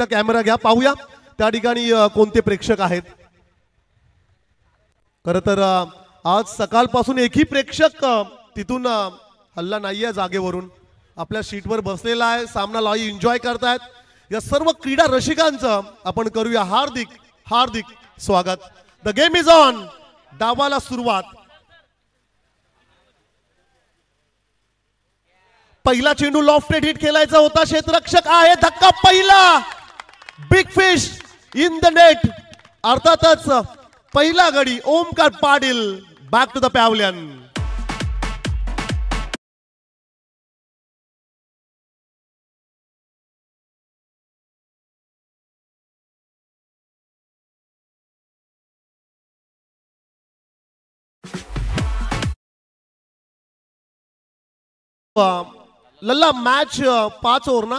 Camera घ्या, पाहूया त्या ठिकाणी कोणते प्रेक्षक आहेत. खरं तर आज सकाळपासून एकही प्रेक्षक तिथून हल्ला नाहीये, जागेवरून आपल्या सीटवर बसलेला आहे, सामना लाईव्ह एन्जॉय करतायत. या सर्व क्रीडा रसिकांचं आपण करूया हार्दिक हार्दिक स्वागत. The game is on. डावाला सुरुवात. पहिला चेंडू लॉफ्टेड हिट खेळायचा होता, क्षेत्ररक्षक आहे, धक्का पहिला, big fish in the net. अर्थातच पहिला गडी Omkar Patil back to the pavilion. लल्ला मॅच 5 ओव्हर ना,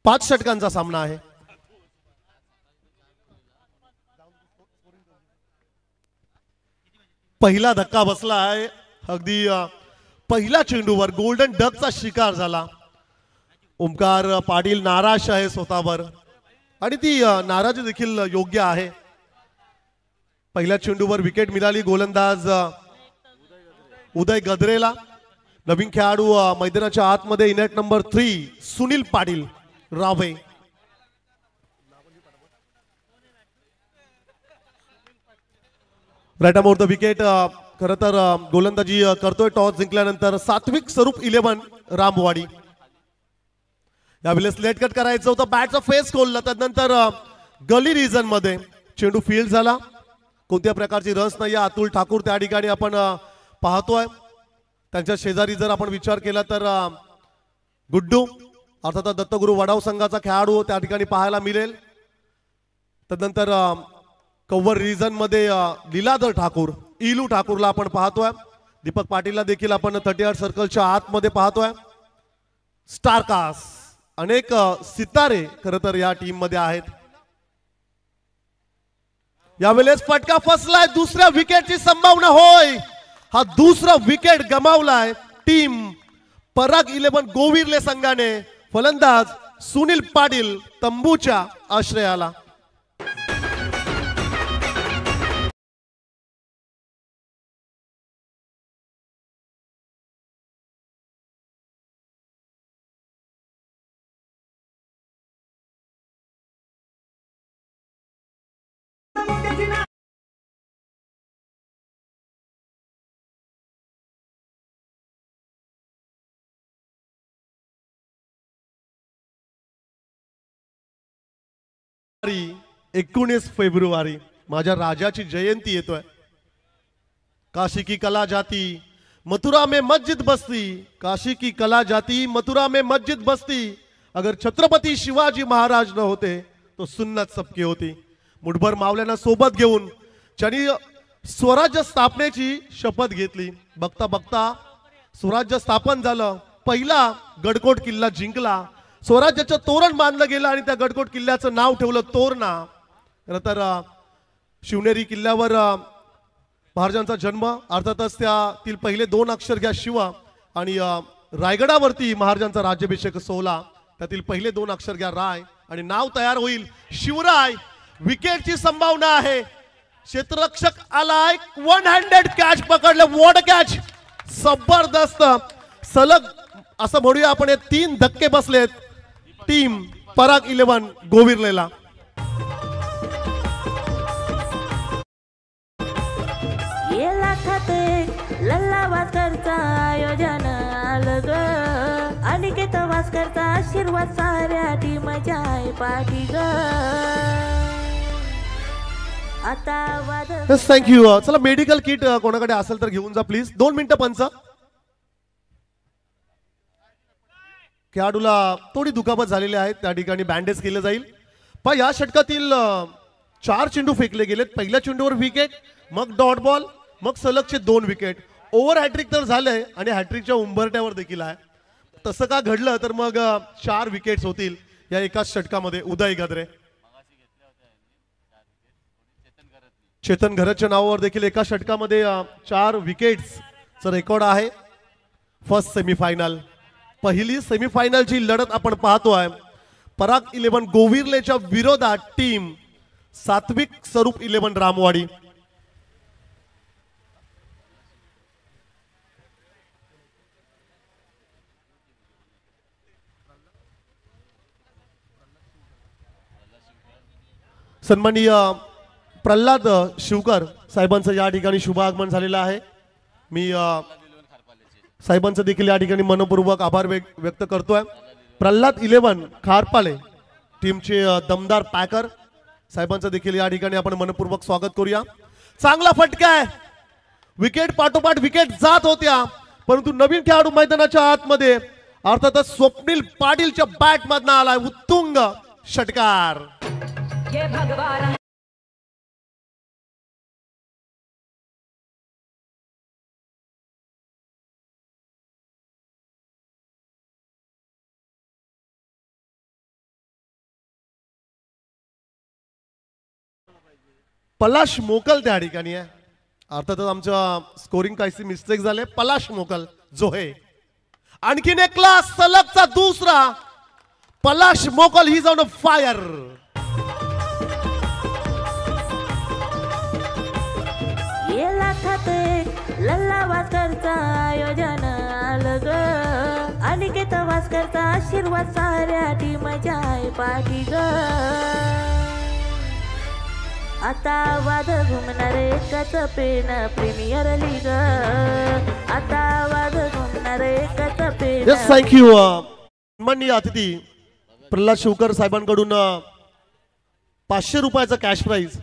5 षटकांचा सामना आहे. पहिला धक्का बसला आहे, अगदी पहिल्या चेंडूवर गोल्डन डकचा शिकार झाला. ओमकार पाटील नाराज आहे स्वतःवर आणि ती नाराजी देखील योग्य आहे. पहिल्या चेंडूवर विकेट मिळाली गोलंदाज उदय गद्रेला. नवीन खेळाडू मैदानाच्या आतमध्ये इनेट नंबर 3 सुनील पाटील रावे. Right about the wicket. खरं तर गोलंदाजी करतोय टॉस जिंकल्यानंतर सात्विक स्वरूप 11 रामवाडी. यावेळेस लेट कट करायचं होतं, बॅटचा फेस खोलला, त्यानंतर गली रिजन मध्ये चेंडू फील्ड झाला. कोणत्या प्रकारची रन्स नाही. अतुल ठाकूर त्या ठिकाणी आपण पाहतोय. त्यांच्या शेजारी जर आपण विचार केला तर गुड्डू अर्थात दत्तगुरु वडाव संघाचा खेळाडू त्या ठिकाणी पाहायला मिळेल. त्यानंतर कव्वर रिजन मध्ये लीलाधर ठाकूर, इलू ठाकूरला आपण पाहतोय. दीपक पाटीलला देखील आपण 38 सर्कलच्या आतमध्ये पाहतोय. स्टारकास्ट अनेक सितारे खरं तर या टीम मध्ये आहेत. यावेळेस फटका फसलाय, दुसऱ्या विकेटची संभावना. होय, हा दुसरा विकेट गमावलाय टीम पराग 11 गोविरले संघाने. फलंदाज सुनील पाटील तंबूच्या आश्रयाला. फेब्रुवारी 19 फेब्रुवारी माझ्या राजाची जयंती येतोय. काशी की कला जाती मथुरा में मस्जिद बसती, काशी की कला जाती मथुरा में मस्जिद बसती. अगर छत्रपती शिवाजी महाराज न होते तो सुन्नत सबकी होती. मुठभर मावल्यांना सोबत घेऊन त्यांनी स्वराज्य स्थापनेची शपथ घेतली. बघता बघता स्वराज्य स्थापन झालं. पहिला गडकोट किल्ला जिंकला. स्वराज्याचं तोरण बांधलं गेलं आणि त्या गडकोट किल्ल्याचं नाव ठेवलं तोरणा. खरं तर शिवनेरी किल्ल्यावर महाराजांचा जन्म, अर्थातच त्यातील पहिले 2 अक्षर घ्या शिव, आणि रायगडावरती महाराजांचा राज्याभिषेक सोहळा, त्यातील पहिले 2 अक्षर घ्या राय, आणि नाव तयार होईल शिवराय. विकेटची संभावना आहे. क्षेत्ररक्षक आलाय, 1 हँडेड कॅच पकडलं. वॉट कॅच, जबरदस्त. सलग असं म्हणूया आपण 3 धक्के बसलेत टीम पराग 11 गोविरलेला. लल्ला वास्करचा आयोजन आलं ग, अनिकेत वास्करचा आशीर्वाद साऱ्या टीमच्या आहे पाठी ग. आता थँक्यू. चला मेडिकल किट कोणाकडे असेल तर घेऊन जा प्लीज. 2 मिनिटं पंच. खेळाडूला थोडी दुखापत झालेली आहे, त्या ठिकाणी बँडेज केलं जाईल. पण या षटकातील 4 चेंडू फेकले गेलेत. पहिल्या चेंडूवर विकेट, मग डॉट बॉल, मग सलगचे 2 विकेट. ओव्हर हॅट्रिक तर झालंय आणि हॅट्रिकच्या उंबरट्यावर देखील आहे. तसं का घडलं तर मग 4 विकेट्स होतील या एकाच षटकामध्ये. उदय गद्रे, चेतन घरतच्या नावावर देखील एका षटकामध्ये 4 विकेट्सचं रेकॉर्ड आहे. फर्स्ट सेमीफायनल पहिली सेमीफायनलची लढत आपण पाहतोय. पराग 11 गोविर्लेच्या विरोधात टीम सात्विक स्वरूप 11 रामवाडी. सन्माननीय प्रल्हाद शिवकर साहेबांचं या ठिकाणी शुभ आगमन झालेलं आहे. मी साहेबांचं देखील या ठिकाणी मनपूर्वक आभार व्यक्त करतोय. प्रल्हाद 11 खारपाले टीमचे दमदार पॅकर साहेबांचं देखील या ठिकाणी आपण मनपूर्वक स्वागत करूया. चांगला फटका आहे. विकेट पाठोपाठ विकेट जात होत्या, परंतु नवीन खेळाडू मैदानाच्या आतमध्ये अर्थातच स्वप्नील पाटीलच्या बॅट मधनं आलाय उत्तुंग षटकार. पलाश मोकल त्या ठिकाणी आहे. अर्थातच आमच्या स्कोरिंग काहीशी मिस्टेक झाले. पलाश मोकल जो आहे आणखीन एक क्लास सलगचा दुसरा. पलाश मोकल ही ऑन फायर. ये लाखात एक लल्ला वास्करचा आयोजन आलं ग. अनिकेत वास्करचा आशीर्वाद साऱ्या टीमच्या आहे पाठी ग. आता वाद घुमणार एकच पेन प्रीमियर लीग. आता वाद घुमणार एकच पेन. Yes thank you. माननीय अतिथी प्रल्हाद शिवकर साहेबांकडून 500 रुपयाचा कॅश प्राइज.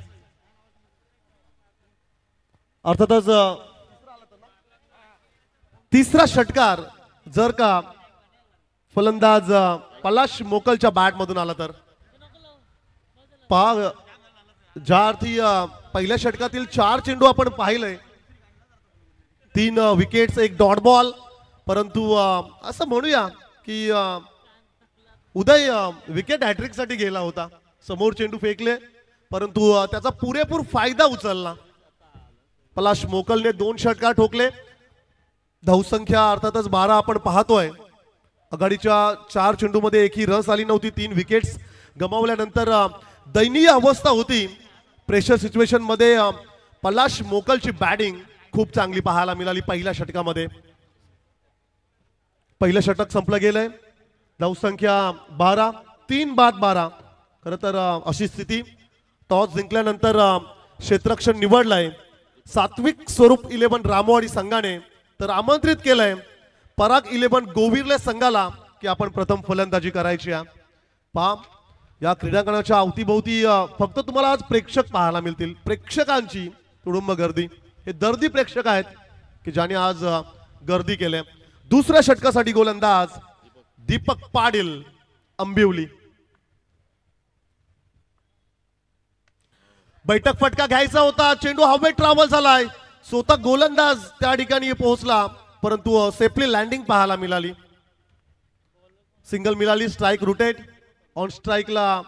अर्थातच तिसरा षटकार जर का फलंदाज पलाश मोकलच्या बॅट मधून आला तर पहा. ज्या अर्थी पहिल्या षटकातील 4 चेंडू आपण पाहिले, 3 विकेट्स, 1 डॉट बॉल, परंतु असं म्हणूया की उदय विकेट हॅट्रिक साठी गेला होता. समोर चेंडू फेकले परंतु त्याचा पुरेपूर फायदा उचलला. पलाश मोकलने 2 षटकार ठोकले. धावसंख्या अर्थातच 12 आपण पाहतोय. आघाडीच्या 4 चेंडूमध्ये एकही रस आली नव्हती. 3 विकेट्स गमावल्यानंतर दयनीय अवस्था होती. प्रेशर सिच्युएशन मध्ये पलाश मोकलची बॅटिंग खूप चांगली पाहायला मिळाली पहिल्या षटकामध्ये. पहिलं षटक संपलं गेलंय. धावसंख्या 12, 3 बाद 12. खरं तर अशी स्थिती. टॉस जिंकल्यानंतर क्षेत्ररक्षण निवडलंय सात्विक स्वरूप 11 रामवाडी संघाने, तर आमंत्रित केलंय पराग 11 गोविर्ले संघाला की आपण प्रथम फलंदाजी करायची आहे. पहा या क्रीडांगणाच्या अवतीभोवती फक्त तुम्हाला आज प्रेक्षक पाहायला मिळतील. प्रेक्षकांची तुडुंब गर्दी. हे दर्दी प्रेक्षक आहेत की ज्याने आज गर्दी केले. दुसऱ्या षटकासाठी गोलंदाज दीपक पाटील अंबिवली. बैठक फटका घ्यायचा होता. चेंडू हवेत ट्रॅव्हल झालाय. स्वतः गोलंदाज त्या ठिकाणी पोहोचला परंतु सेफली लँडिंग पाहायला मिळाली. सिंगल मिळाली. Strike rooted. ऑन स्ट्राइकला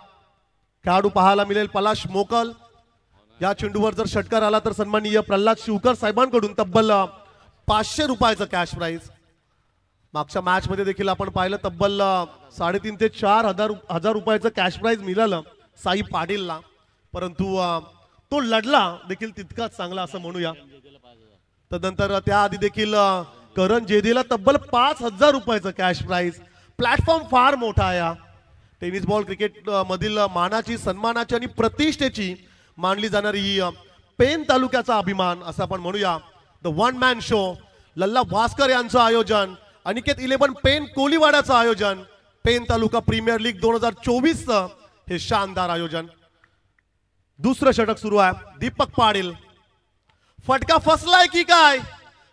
खेळाडू पाहायला मिळेल पलाश मोकल. या चेंडूवर जर षटकार आला तर सन्माननीय प्रल्हाद शिवकर साहेबांकडून तब्बल 500 रुपयाचं कॅश प्राइज. मागच्या मॅच मध्ये देखील आपण पाहिलं तब्बल 3.5 ते 4 हजार रुपयाचं कॅश प्राइज मिळालं साई पाटीलला, परंतु तो लढला देखील तितकाच चांगला असं म्हणूया. तदनंतर त्याआधी देखील करण जेदीला तब्बल 5,000 रुपयाचं कॅश प्राइज. प्लॅटफॉर्म फार मोठा आहे. टेनिस बॉल क्रिकेट मधील मानाची, सन्मानाची आणि प्रतिष्ठेची मानली जाणारी ही पेन तालुक्याचा अभिमान असं आपण म्हणूया. द वन मॅन शो लल्ला वास्कर यांचं आयोजन, अनिकेत 11 पेन कोलीवाड्याचं आयोजन, पेन तालुका प्रीमियर लीग 2024 हे शानदार आयोजन. दुसरं षटक सुरू आहे. दीपक पाटील. फटका फसलाय की काय?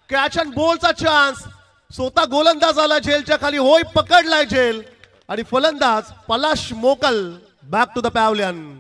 कॅच अँड बॉलचा चान्स. स्वतः गोलंदाज आला झेलच्या खाली. होय पकडलाय झेल आणि फलंदाज Palash Mokal back to the pavilion.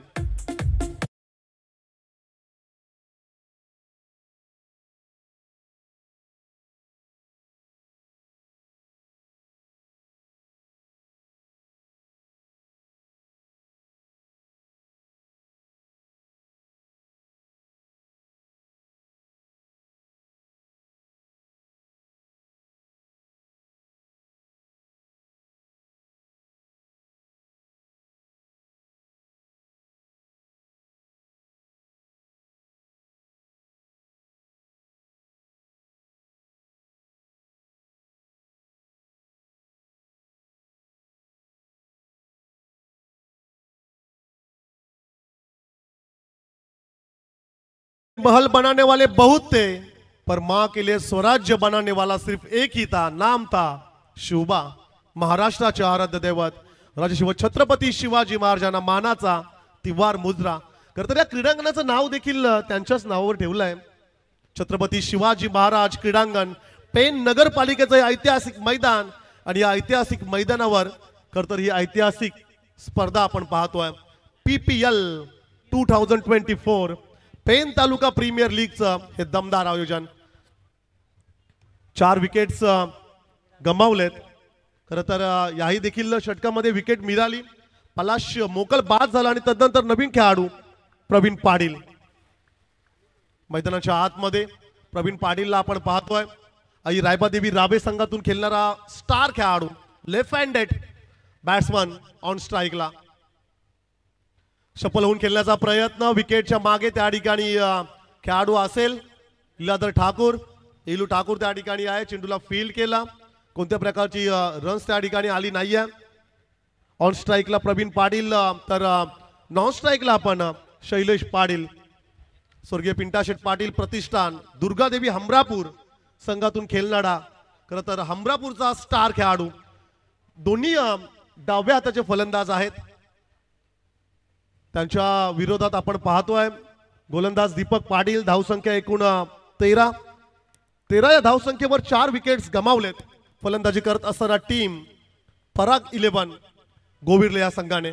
महल बनाने वाले बहुत थे, पर मां के लिए स्वराज्य बनाने वाला सिर्फ एक ही था, नाम था शिवबा. महाराष्ट्राचे आराध्य दैवत राजशिव छत्रपती शिवाजी महाराजांना मानाचा तिवार मुजरा. खरं तर या क्रीडांगणाचं नाव देखील त्यांच्याच नावावर ठेवलं आहे. छत्रपती शिवाजी महाराज क्रीडांगण, पेन नगरपालिकेचं ऐतिहासिक मैदान. आणि या ऐतिहासिक मैदानावर खरं तर ही ऐतिहासिक स्पर्धा आपण पाहतोय. PPL 2024 पेन तालुका प्रीमियर लीगचं हे दमदार आयोजन. 4 विकेट्स गमावलेत. खरं तर याही देखील षटकामध्ये विकेट मिळाली. पलाश मोकल बाद झाला आणि तदनंतर नवीन खेळाडू प्रवीण पाटील मैदानाच्या आतमध्ये. प्रवीण पाटीलला आपण पाहतोय. आई रायबादेवी राबे संघातून खेळणारा स्टार खेळाडू, लेफ्ट हँडेड बॅट्समन ऑन स्ट्राईकला. सफल होऊन खेळण्याचा प्रयत्न. विकेटच्या मागे त्या ठिकाणी खेळाडू असेल लीलाधर ठाकूर. इलू ठाकूर त्या ठिकाणी आहे. चेंडूला फील्ड केला. कोणत्या प्रकारची रन्स त्या ठिकाणी आली नाहीये. ऑन स्ट्राईकला प्रवीण पाटील, तर नॉन स्ट्राईकला आपण शैलेश पाटील. स्वर्गीय पिंटाशेठ पाटील प्रतिष्ठान दुर्गादेवी हमरापूर संघातून खेळणारा खरं तर हमरापूरचा स्टार खेळाडू. दोन्ही डाव्या हाताचे फलंदाज आहेत. त्यांच्या विरोधात आपण पाहतोय गोलंदाज दीपक पाटील. धावसंख्या एकूण 13 या धावसंख्येवर 4 विकेट्स गमावलेत. फलंदाजी करत असणारा टीम पराग 11 गोविरले या संघाने.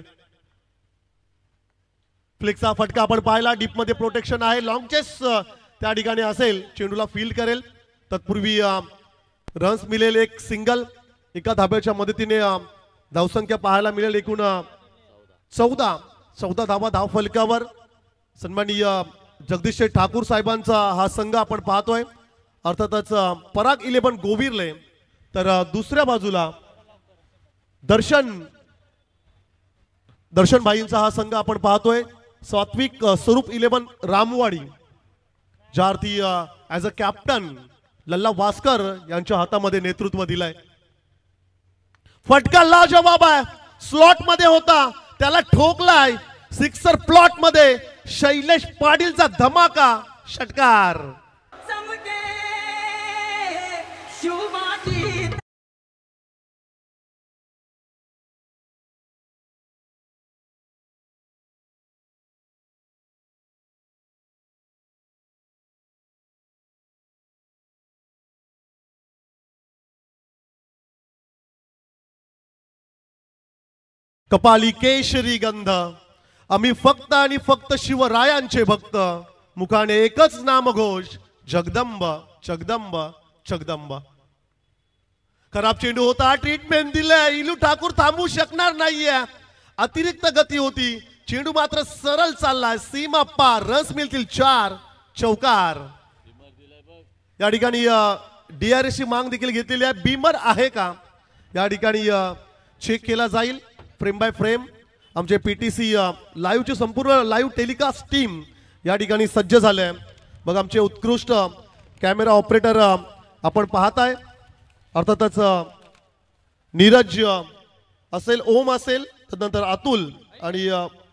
फ्लिकचा फटका आपण पाहिला. डीप मध्ये प्रोटेक्शन आहे. लॉंग चेस त्या ठिकाणी असेल. चेंडूला फील्ड करेल. तत्पूर्वी रन्स मिळेल. एक सिंगल. एका धाब्याच्या मदतीने धावसंख्या पाहायला मिळेल. एकूण 14 धावा धाव फलकावर. सन्माननीय जगदीश ठाकूर साहेबांचा हा संघ आपण पाहतोय. अर्थातच पराग 11 गोविरले. तर दुसऱ्या बाजूला दर्शन भाईंचा हा संघ आपण पाहतोय. सात्विक स्वरूप 11 रामवाडी, ज्यार्थी ऍज अ कॅप्टन लल्ला वास्कर यांच्या हातामध्ये नेतृत्व दिलंय. फटका लाजवाब आहे. स्लॉट मध्ये होता, त्याला ठोकलाय. सिक्सर प्लॉट मध्ये शैलेश पाटीलचा धमाका षटकार. कपाली केशरी गंध. आम्ही फक्त आणि फक्त शिवरायांचे भक्त. मुखाने एकच नामघोष, जगदंब जगदंब जगदंब. खराब चेंडू होता. ट्रीटमेंट दिलंय. इलू ठाकूर थांबू शकणार नाहीये. अतिरिक्त गती होती. चेंडू मात्र सरळ चाललाय. सीमा पार. रन्स मिळतील 4. चौकार. या ठिकाणी DRS ची माग देखील घेतलेली आहे. बीमर आहे का या ठिकाणी चेक केला जाईल. फ्रेम बाय फ्रेम आमचे PTC लाईव्हची संपूर्ण लाईव्ह टेलिकास्ट टीम या ठिकाणी सज्ज झाले. बघा आमचे उत्कृष्ट कॅमेरा ऑपरेटर आपण पाहताय. अर्थातच नीरज असेल, ओम असेल, त्यानंतर अतुल आणि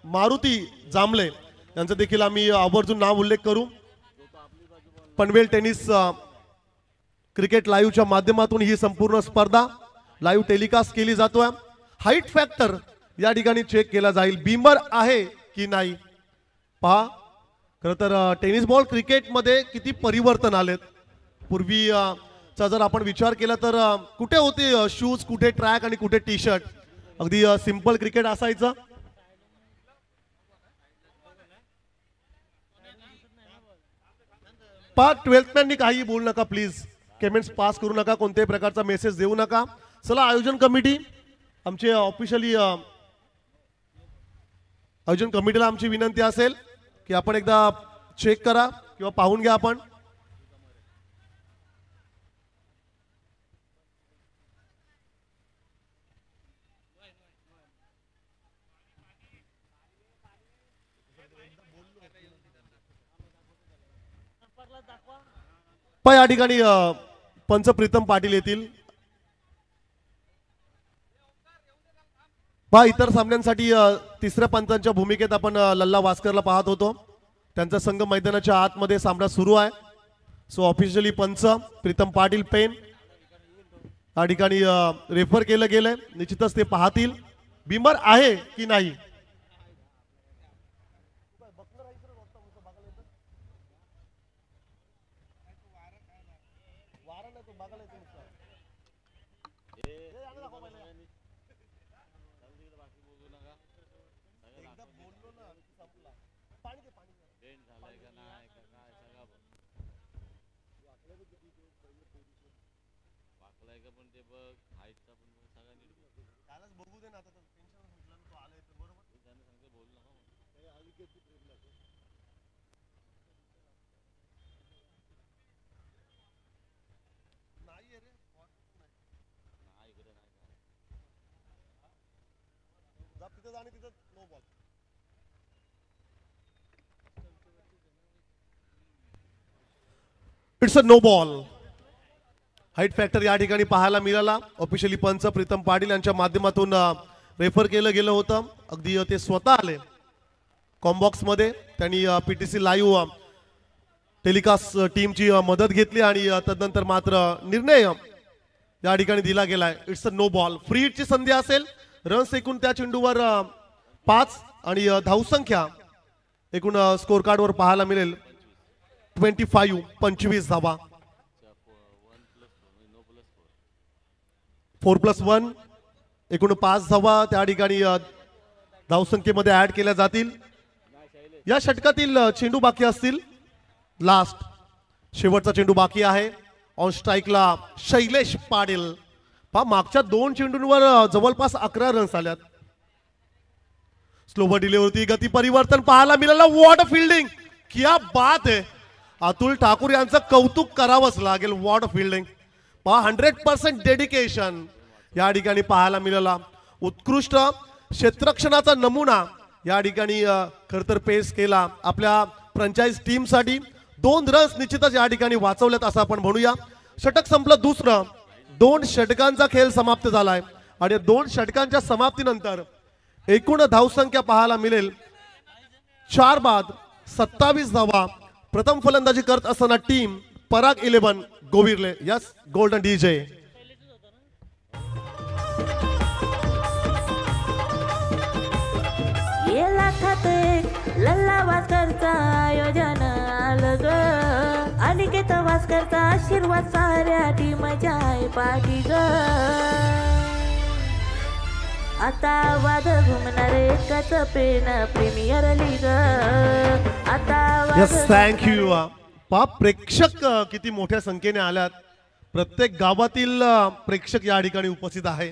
मारुती जांभळे यांचा देखील आम्ही आवर्जून नाव उल्लेख करू. पनवेल टेनिस क्रिकेट लाईव्हच्या माध्यमातून ही संपूर्ण स्पर्धा लाईव्ह टेलिकास्ट केली जातोय. हाईट फॅक्टर या ठिकाणी चेक केला जाईल. बीमर आहे की नाही पहा. खरं तर टेनिस बॉल क्रिकेटमध्ये किती परिवर्तन आलेत. पूर्वी चा जर आपण विचार केला तर कुठे होते शूज, कुठे ट्रॅक आणि कुठे टी शर्ट. अगदी सिंपल क्रिकेट असायचं. पहा 12th मॅननी काही बोलू नका प्लीज. कमेंट्स पास करू नका. कोणत्याही प्रकारचा मेसेज देऊ नका. चला आयोजन कमिटी आमचे ऑफिशियली आयोजन कमिटीला आमची विनंती असेल की आपण एकदा चेक करा किंवा पाहून घ्या. आपण या ठिकाणी पंच प्रीतम पाटील येतील. पहा इतर सामन्यांसाठी तिसऱ्या पंचांच्या भूमिकेत आपण लल्ला वास्करला पाहत होतो. त्यांचा संघ मैदानाच्या आतमध्ये सामना सुरू आहे. सो ऑफिशियली पंच प्रीतम पाटील पेन या ठिकाणी रेफर केलं गेलंय. निश्चितच ते पाहतील बिमर आहे की नाही. It's a no ball. Height factor या ठिकाणी पाहायला मिळाला. ऑफिशियली पंच प्रीतम पाटील यांच्या माध्यमातून रेफर केलं गेलं होतं. अगदी ते स्वतः आले कॉम्बॉक्स मध्ये. त्यांनी पीटीसी लाईव्ह टेलिकास्ट टीमची मदत घेतली आणि तदनंतर मात्र निर्णय या ठिकाणी दिला गेलाय. It's a no ball. Free हिटची संधी असेल. रन्स एकूण त्या चेंडूवर 5 आणि धावसंख्या एकूण स्कोर कार्डवर पाहायला मिळेल 25 धावा. 4+1 एकूण 5 धावा त्या ठिकाणी धावसंख्येमध्ये ऍड केल्या जातील. या षटकातील चेंडू बाकी असतील. लास्ट शेवटचा चेंडू बाकी आहे. ऑन स्ट्राईकला शैलेश पाटील. मागच्या 2 चेंडूंवर जवळपास 11 रन्स आल्यात. स्लोवर डिलिव्हरी गती परिवर्तन पाहायला मिळालं. What a fielding. क्या बात आहे. अतुल ठाकूर यांचं कौतुक करावंच लागेल. What a fielding. 100% डेडिकेशन या ठिकाणी पाहायला मिळाला. उत्कृष्ट क्षेत्ररक्षणाचा नमुना या ठिकाणी खरं तर पेश केला आपल्या फ्रँचाइज टीमसाठी. 2 रन्स निश्चितच या ठिकाणी वाचवल्यात असं आपण म्हणूया. षटक संपलं दुसरं. 2 षटकांचा खेळ समाप्त झालाय आणि 2 षटकांच्या समाप्तीनंतर एकूण धावसंख्या पाहायला मिळेल 4 बाद 27 धावा. प्रथम फलंदाजी करत असताना टीम पराग 11 गोविरले. Yes golden DJ. लल्ला वास्करचा आयोजन आलं ग. अनिकेत वास्करचा आशीर्वाद साऱ्या टीमच्या आहे पाठी ग. आता वाद घुमणार एकच पेन प्रीमियर लीग. आता यस थँक्यू. प्रेक्षक किती मोठ्या संख्येने आल्यात. प्रत्येक गावातील प्रेक्षक या ठिकाणी उपस्थित आहे.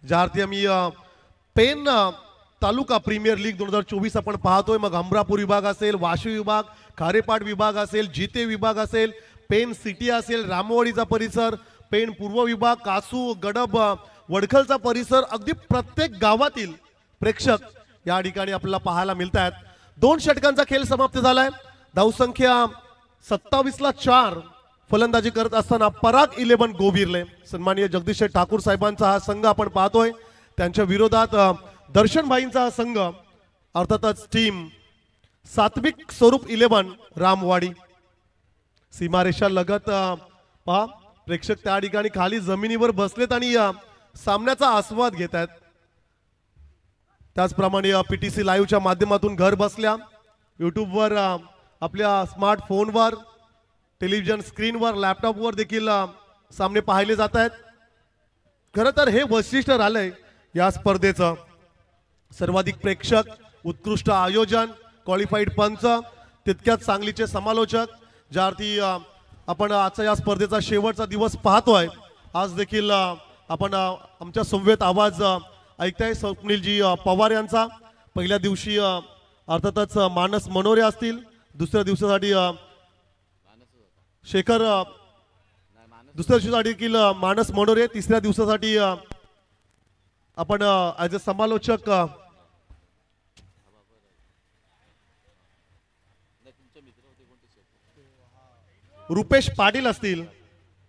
ज्यावरती आम्ही पेन तालुका प्रीमियर लीग 2024 आपण पाहतोय. मग अमरापूर विभाग असेल, वाशी विभाग, खारेपाट विभाग असेल, जिते विभाग असेल, पेन सिटी असेल, रामवाडीचा परिसर, पेन पूर्व विभाग, कासू, गडब, वडखलचा परिसर, अगदी प्रत्येक गावातील प्रेक्षक या ठिकाणी आपल्याला पाहायला मिळत आहेत. 2 षटकांचा खेळ समाप्त झालाय. धावसंख्या 27ला 4. फलंदाजी करत असताना पराग 11 गोविरले. सन्माननीय जगदीश ठाकूर साहेबांचा हा संघ आपण पाहतोय. त्यांच्या विरोधात दर्शन भाईंचा हा संघ अर्थातच टीम सात्विक स्वरूप 11 रामवाडी. सीमारेषा लगत पहा प्रेक्षक त्या ठिकाणी खाली जमिनीवर बसलेत आणि सामन्याचा आस्वाद घेत आहेत. त्याचप्रमाणे पीटीसी लाईव्हच्या माध्यमातून घर बसल्या युट्यूबवर, आपल्या स्मार्टफोनवर, टेलिव्हिजन स्क्रीनवर, लॅपटॉपवर देखील सामने पाहिले जात आहेत. खरं तर हे वैशिष्ट्य राहिलंय या स्पर्धेचं. सर्वाधिक प्रेक्षक, उत्कृष्ट आयोजन, क्वालिफाईड पंच, तितक्याच सांगलीचे समालोचक. ज्यावरती आपण आजचा या स्पर्धेचा शेवटचा दिवस पाहतोय. आज देखील आपण आमच्या संवेद आवाज ऐकताय स्वप्नीलजी पवार यांचा. पहिल्या दिवशी अर्थातच मानस मनोरे असतील. दुसऱ्या दिवसासाठी शेखर, दुसऱ्या दिवसासाठी देखील मानस मनोरे. तिसऱ्या दिवसासाठी आपण ॲज अ समालोचक रुपेश पाटील असतील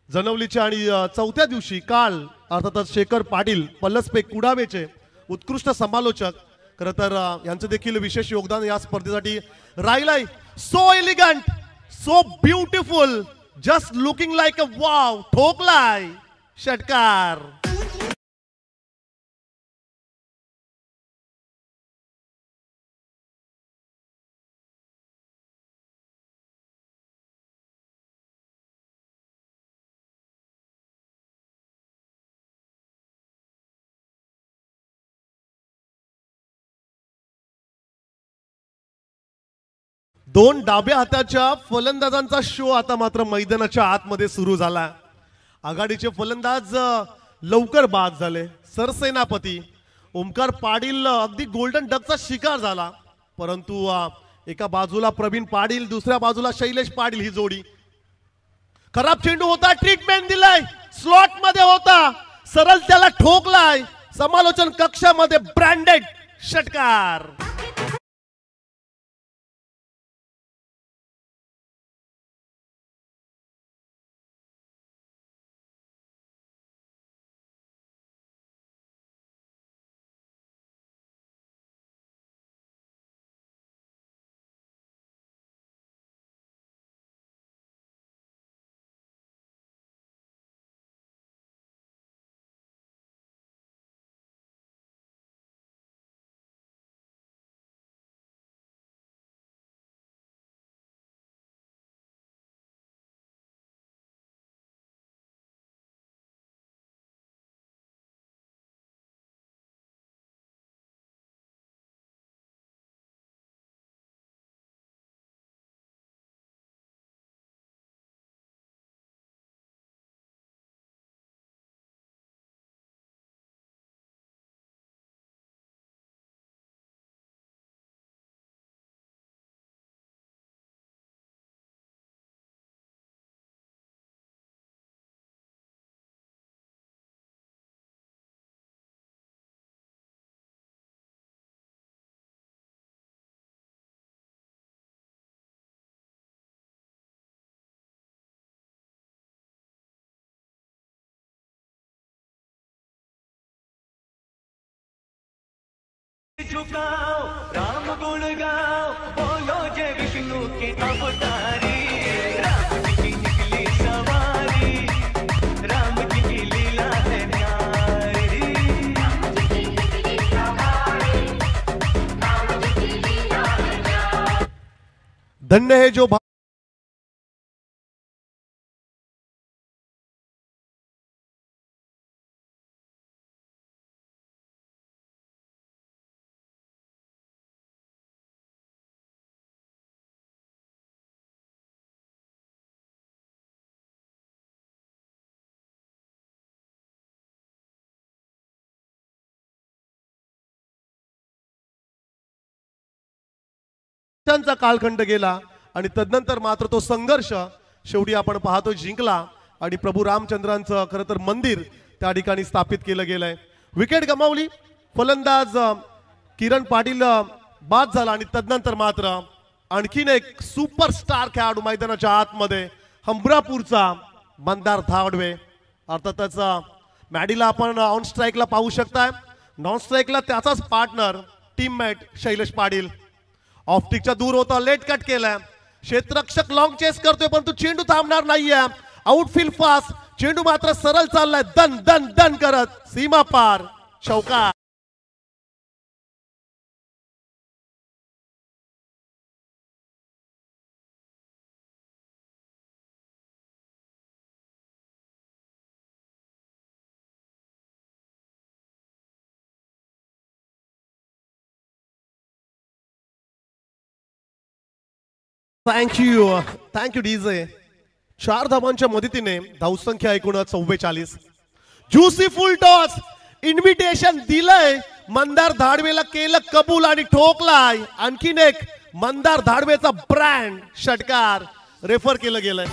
जनवलीच्या. आणि चौथ्या दिवशी काल अर्थातच शेखर पाटील पल्लसपे कुडावेचे उत्कृष्ट समालोचक खरं तर यांचं देखील विशेष योगदान या स्पर्धेसाठी राहिलंय. So elegant, so beautiful, just looking like a wow, ठोकलाय षटकार. दोन डाव्या हाताच्या फलंदाजांचा शो आता मात्र मैदानाच्या आतमध्ये सुरू झाला. आघाडीचे फलंदाज लवकर बाद झाले. सरसेनापती ओमकार पाटील अगदी गोल्डन डकचा शिकार झाला, परंतु एका बाजूला प्रवीण पाटील, दुसऱ्या बाजूला शैलेश पाटील ही जोडी. खराब चेंडू होता, ट्रीटमेंट दिलाय, स्लॉट मध्ये होता, सरळ त्याला ठोकलाय. समालोचन कक्षामध्ये ब्रँडेड षटकार. झुकाओ राम गुण गाओ, बोलो जय विष्णु के अवतारी. राम जी की निकली सवारी, राम जी की लीला है न्यारी. राम जी की निकली सवारी, राम जी की लीला है न्यारी. धन्य है जो त्यांचा कालखंड गेला आणि तदनंतर मात्र तो संघर्ष शेवटी आपण पाहतो जिंकला आणि प्रभू रामचंद्रांचं खरं तर मंदिर त्या ठिकाणी स्थापित केलं गेलंय. विकेट गमावली, फलंदाज किरण पाटील बाद झाला आणि तदनंतर मात्र आणखीन एक सुपरस्टार खेळाडू मैदानाच्या आतमध्ये हमरापूरचा मंदार धावडवे. अर्थातच मॅडीला आपण ऑन स्ट्राईकला पाहू शकताय, नॉन स्ट्राईकला त्याचाच पार्टनर टीममेट शैलेश पाटील. ऑफ्टिकच्या दूर होता, लेट कट केलाय. क्षेत्ररक्षक लॉंग चेस करतोय, परंतु चेंडू थांबणार नाहीये. आउटफील्ड फास्ट, चेंडू मात्र सरळ चाललाय, दन दन दन करत सीमा पार चौकार. Thank you DJ. 4 धावांच्या मदतीने धावसंख्या एकूण 44. ज्युसी फुल टॉस, इन्व्हिटेशन दिलंय, मंदार धाडवेला केलं कबूल आणि ठोकलाय. आणखीन एक मंदार धाडवेचा ब्रँड षटकार रेफर केलं गेलंय.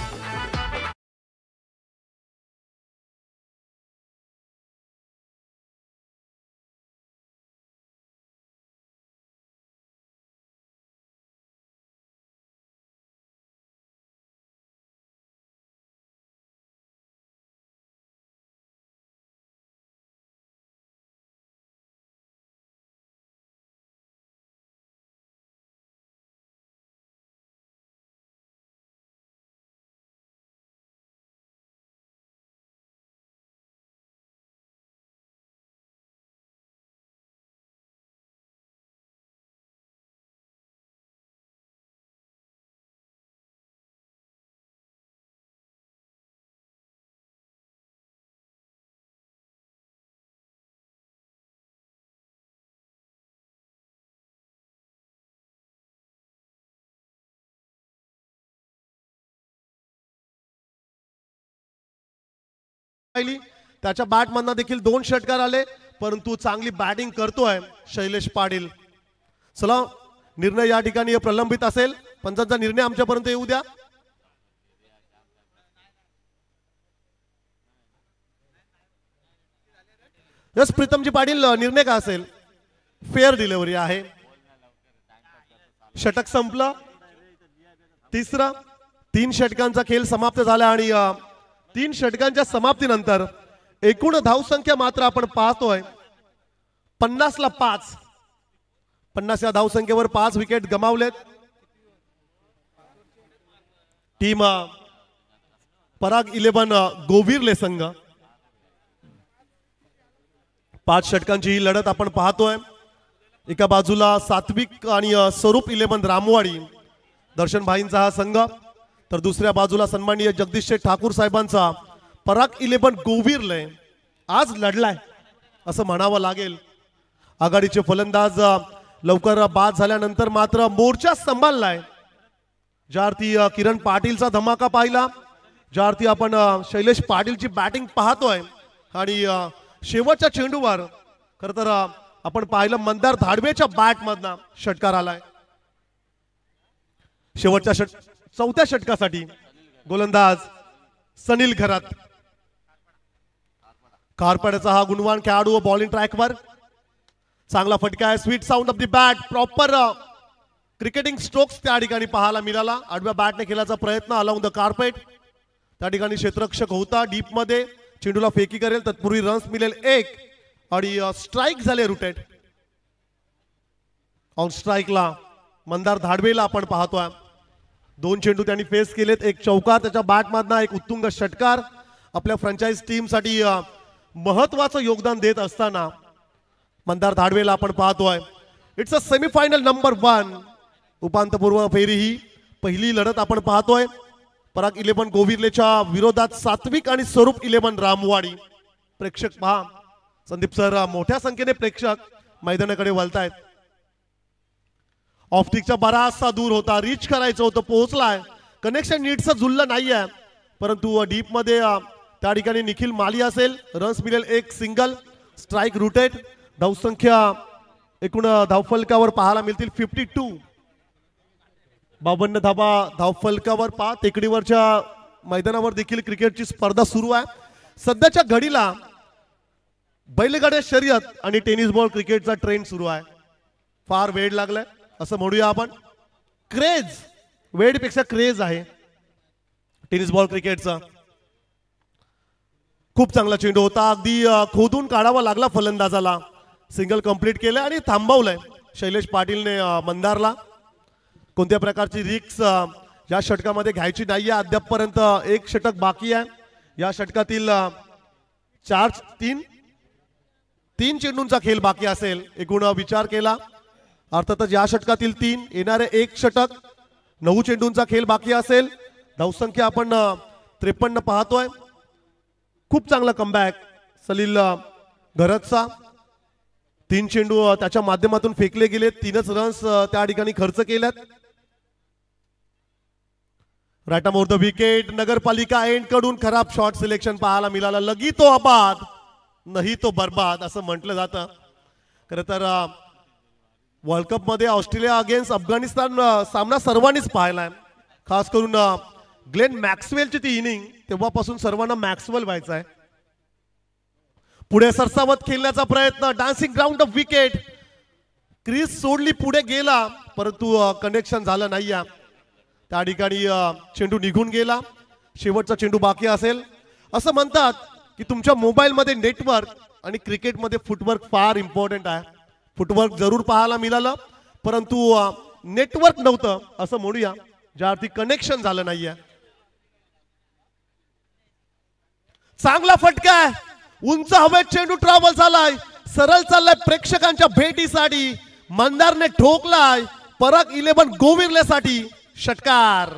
पाहिली, त्याच्या बॅटमधनं देखील 2 षटकार आले, परंतु चांगली बॅटिंग करतोय शैलेश पाटील. चला, निर्णय या ठिकाणी प्रलंबित असेल, पंचांचा निर्णय आमच्यापर्यंत येऊ द्या. यस प्रीतमजी पाटील, निर्णय काय असेल? फेअर डिलिव्हरी आहे. षटक संपलं. तिसरा 3 षटकांचा खेळ समाप्त झाला आणि 3 षटकांच्या समाप्तीनंतर एकूण धावसंख्या मात्र आपण पाहतोय 50ला 5. 50 या धावसंख्येवर 5 विकेट गमावलेत. टीम पराग 11 गोविरले संघ. 5 षटकांची ही लढत आपण पाहतोय. एका बाजूला सात्विक आणि स्वरूप 11 रामवाडी दर्शन भाईंचा हा संघ, तर दुसऱ्या बाजूला सन्माननीय जगदीश शेठ ठाकूर साहेबांचा पराग 11 गोविरले आज लढलाय असं म्हणावं लागेल. आघाडीचे फलंदाज लवकर बाद झाल्यानंतर मात्र मोर्चा सांभाळलाय. ज्यार्थी किरण पाटीलचा धमाका पाहिला, ज्यार्थी आपण शैलेश पाटीलची बॅटिंग पाहतोय आणि शेवटच्या चेंडूवर खरं तर आपण पाहिलं मंदार धाडवेच्या बॅटमधनं षटकार आलाय. शेवटच्या चौथ्या षटकासाठी गोलंदाज सनील घरात. कारपड्याचा हा गुणवान खेळाडू बॉलिंग ट्रॅकवर. चांगला फटका आहे. Sweet sound of the bat. Proper cricketing strokes त्या ठिकाणी पाहायला मिळाला. आडव्या बॅटने खेळायचा प्रयत्न अलाउंग द कार्पेट. त्या ठिकाणी क्षेत्ररक्षक होता डीप मध्ये, चेंडूला फेकी करेल, तत्पूर्वी रन्स मिळेल 1 आणि स्ट्राईक झाले रुटेड. ऑन स्ट्राईकला मंदार धाडवेला आपण पाहतोय. 2 चेंडू त्यांनी फेस केलेत, 1 चौकार त्याच्या बॅटमधनं, 1 उत्तुंग षटकार. आपल्या फ्रँचाइज टीमसाठी महत्वाचं योगदान देत असताना मंदार धाडवेला आपण पाहतोय. It's a semifinal number 1. उपांत्यपूर्व फेरी ही पहिली लढत आपण पाहतोय. पराग 11 गोविरलेच्या विरोधात सात्विक आणि स्वरूप 11 रामवाडी. प्रेक्षक पहा, संदीप सर, मोठ्या संख्येने प्रेक्षक मैदानाकडे वळतायत. ऑफटिकचा बराचसा दूर होता, रीच करायचं होतं, पोहोचलाय. कनेक्शन नीटचं जुळलं नाहीये, परंतु डीप मध्ये त्या ठिकाणी निखिल माली असेल. रन्स मिळेल 1 सिंगल. Strike rooted. धावसंख्या एकूण धावफलकावर पाहायला मिळतील 52. 52 धाबा धावफलकावर पहा. टेकडीवरच्या मैदानावर देखील क्रिकेटची स्पर्धा सुरू आहे. सध्याच्या घडीला बैलगाड्या शर्यत आणि टेनिस बॉल क्रिकेटचा ट्रेंड सुरू आहे. फार वेळ लागलाय असं म्हणूया आपण. क्रेज, वेळपेक्षा क्रेज आहे टेनिस बॉल क्रिकेटचा. खूप चांगला चेंडू होता, अगदी खोदून काढावा लागला फलंदाजाला. सिंगल कंप्लीट केलं आणि थांबवलंय शैलेश पाटीलने मंदारला. कोणत्या प्रकारची रिक्स या षटकामध्ये घ्यायची नाहीये अद्यापपर्यंत. 1 षटक बाकी आहे. या षटकातील 3 चेंडूंचा खेळ बाकी असेल. एकूण विचार केला अर्थातच या षटकातील 3, येणारे 1 षटक, 9 चेंडूंचा खेळ बाकी असेल. धावसंख्या आपण 53 पाहतोय. खूप चांगला कमबॅक सलील घरतचा. 3 चेंडू त्याच्या माध्यमातून फेकले गेले, 3च रन्स त्या ठिकाणी खर्च केल्यात. Right more the wicket. नगरपालिका एंड कडून खराब शॉट सिलेक्शन पाहायला मिळाला. लगी तो आबाद नाही तो बर्बाद असं म्हटलं जातं. खरं तर वर्ल्ड कप मध्ये ऑस्ट्रेलिया अगेन्स्ट अफगाणिस्तान सामना सर्वांनीच पाहिलाय. खास करून ग्लेन मॅक्सवेलची ती इनिंग, तेव्हापासून सर्वांना मॅक्सवेल व्हायचा आहे. पुढे सरसावत खेळण्याचा प्रयत्न. Dancing ground of wicket. Crease सोडली, पुढे गेला, परंतु कनेक्शन झालं नाही. त्या ठिकाणी चेंडू निघून गेला. शेवटचा चेंडू बाकी असेल. असं म्हणतात की तुमच्या मोबाईलमध्ये नेटवर्क आणि क्रिकेटमध्ये फुटवर्क फार इम्पॉर्टंट आहे. फुटवर्क जरूर पाहायला मिळालं, परंतु नेटवर्क नव्हतं असं म्हणूया, ज्या अर्थी कनेक्शन झालं नाहीये. चांगला फटका आहे. उंच हवेत चेंडू ट्रॅव्हल झालाय, सरळ चाललाय प्रेक्षकांच्या भेटीसाठी. मंदारने ठोकलाय. पराग 11 गोविरलेसाठी षटकार.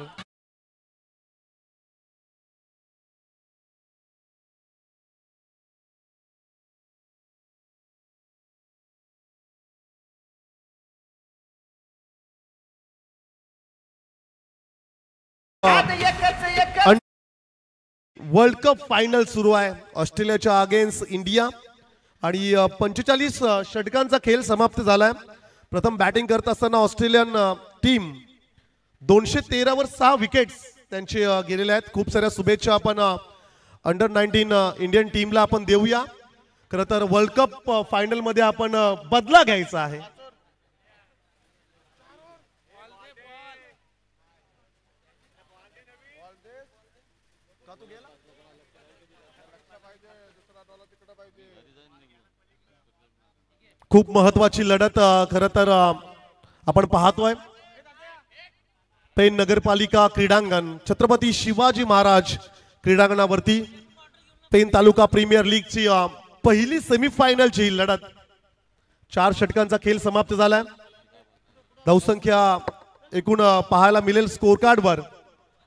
वर्ल्ड कप फायनल सुरू आहे ऑस्ट्रेलियाच्या अगेन्स्ट इंडिया आणि 45 षटकांचा खेळ समाप्त झालाय. प्रथम बॅटिंग करत असताना ऑस्ट्रेलियन टीम 213 वर 6 विकेट्स त्यांचे गेलेले आहेत. खूप साऱ्या शुभेच्छा आपण अंडर 19 इंडियन टीमला आपण देऊया. खरं तर वर्ल्ड कप फायनल मध्ये आपण बदला घ्यायचा आहे. खूप महत्वाची लढत खरं तर आपण पाहतोय. पेन नगरपालिका क्रीडांगण छत्रपती शिवाजी महाराज क्रीडांगणावरती पेन तालुका प्रीमियर लीगची पहिली सेमीफायनलची लढत 4 षटकांचा खेळ समाप्त झालाय. धावसंख्या एकूण पाहायला मिळेल स्कोर कार्डवर.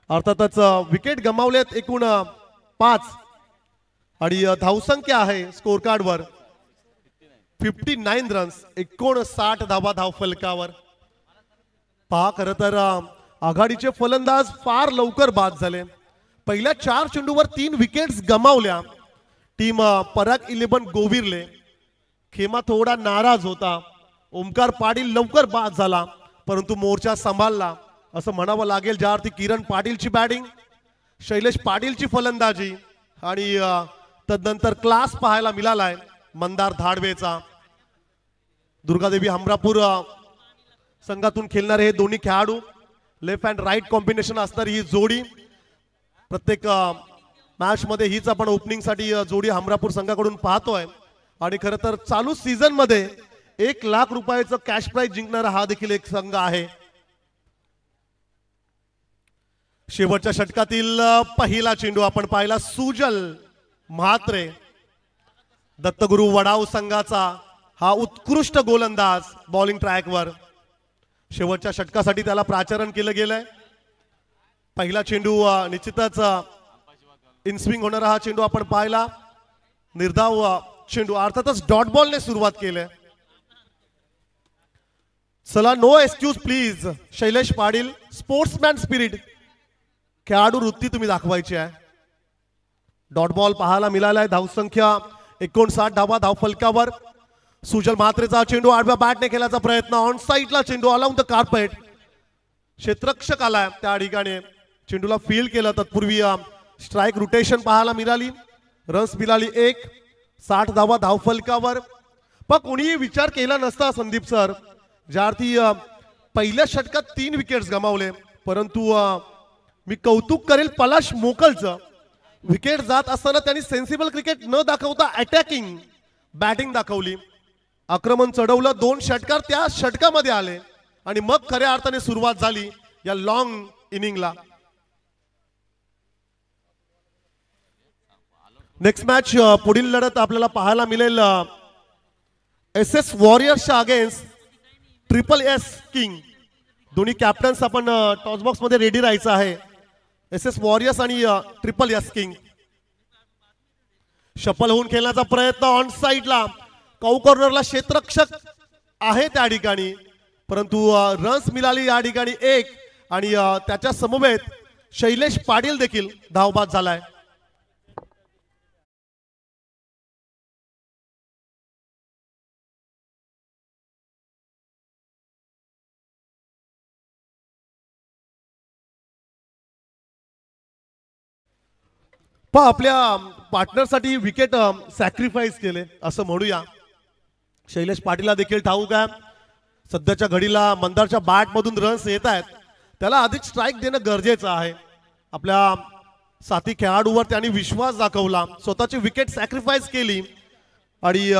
अर्थातच विकेट गमावलेत एकूण 5 आणि धावसंख्या आहे स्कोर कार्डवर 59 रन्स 59 धावा धाव फलकावर. पहा खरं तर आघाडीचे फलंदाज फार लवकर बाद झाले. पहिल्या 4 चेंडूवर 3 विकेट्स गमावल्या. टीम पराग 11 गोविरले. खेमा थोडा नाराज होता. ओमकार पाटील लवकर बाद झाला परंतु मोर्चा सांभाळला असं म्हणावं लागेल. ज्यावरती किरण पाटीलची बॅटिंग, शैलेश पाटीलची फलंदाजी आणि तदनंतर क्लास पाहायला मिळालाय मंदार धाडवेचा. दुर्गादेवी हमरापूर संघातून खेळणारे हे दोन्ही खेळाडू लेफ्ट अँड राईट कॉम्बिनेशन असणारी ही जोडी प्रत्येक मॅच मध्ये हीच आपण ओपनिंग साठी जोडी हमरापूर संघाकडून पाहतोय. आणि खरं तर चालू सीझन मध्ये 1 लाख रुपयाचं कॅश प्राइज जिंकणारा हा देखील एक संघ आहे. शेवटच्या षटकातील पहिला चेंडू आपण पाहिला. सुजल म्हात्रे दत्तगुरु वडाव संघाचा हा उत्कृष्ट गोलंदाज बॉलिंग ट्रॅकवर. शेवटच्या षटकासाठी त्याला प्राचारण केलं गेलंय. पहिला चेंडू निश्चितच इनस्विंग होणारा हा चेंडू आपण पाहिला. निर्धाव चेंडू अर्थातच डॉट बॉलने सुरुवात केली. चला no excuse please. Shailesh Patil sportsman spirit खेळाडू वृत्ती तुम्ही दाखवायची आहे. डॉट बॉल पाहायला मिळालाय. धावसंख्या 59 धावा धाव फलकावर. सुजल म्हात्रेचा चेंडू आडव्या बॅटने खेळण्याचा प्रयत्न. ऑन साईडला चेंडू ऑन द कार्पेट. क्षेत्ररक्षक आलाय त्या ठिकाणी चेंडूला फील्ड केलं. तत्पूर्वी स्ट्राईक रोटेशन पाहायला मिळाली. रन्स मिळाली 1. 60 धावा धाव फलकावर. पण कोणीही विचार केला नसता संदीप सर ज्यार्थी पहिल्या षटकात 3 विकेट्स गमावले. परंतु मी कौतुक करेल पलाश मोकलचं. विकेट जात असताना त्यांनी सेन्सिबल क्रिकेट न दाखवता अटॅकिंग बॅटिंग दाखवली. आक्रमण चढवलं. 2 षटकार त्या षटकामध्ये आले आणि मग खऱ्या अर्थाने सुरुवात झाली या लॉंग इनिंगला. नेक्स्ट मॅच पुढील लढत आपल्याला पाहायला मिळेल SS वॉरियर्सच्या अगेन्स्ट SSS किंग. दोन्ही कॅप्टन्स आपण टॉस बॉक्स मध्ये रेडी राहायचं आहे. SS वॉरियर्स आणि SSS किंग. शफल होऊन खेळण्याचा प्रयत्न ऑन साईडला. कौ कॉर्नरला क्षेत्ररक्षक आहे त्या ठिकाणी परंतु रन्स मिळाली या ठिकाणी 1 आणि त्याच्या समवेत शैलेश पाटील देखील धावबाद झालाय. आपल्या पार्टनरसाठी विकेट सॅक्रिफाईस केले असं म्हणूया. शैलेश पाटीलला देखील ठाऊक आहे सध्याच्या घडीला मंदारच्या बॅट मधून रन्स येत आहेत. त्याला अधिक स्ट्राईक देणं गरजेचं आहे. आपल्या साथी खेळाडूवर त्यांनी विश्वास दाखवला. स्वतःची विकेट सॅक्रिफाईस केली आणि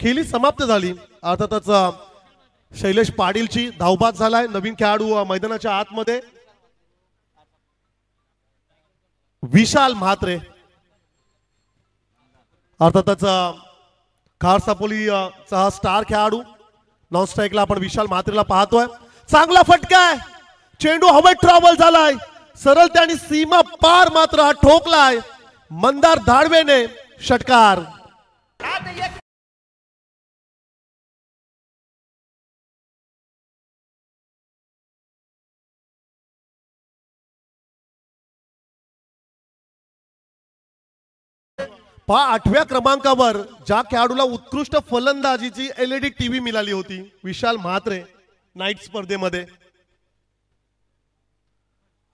खेळी समाप्त झाली. अर्थातच शैलेश पाटीलची धावबाद झालाय. नवीन खेळाडू मैदानाच्या आतमध्ये विशाल म्हात्रे. अर्थातच खारसापोलीचा स्टार खेळाडू. नॉन स्ट्राईकला आपण विशाल म्हात्रेला पाहतोय. चांगला फटका आहे. चेंडू हवेत ट्रॅव्हल झालाय. सरळ त्यांनी सीमा पार मात्र हा ठोकलाय. मंदार धाडवेने षटकार. 8व्या क्रमांकावर ज्या खेळाडूला उत्कृष्ट फलंदाजीची LED टीव्ही मिळाली होती, विशाल म्हात्रे, नाईट स्पर्धेमध्ये.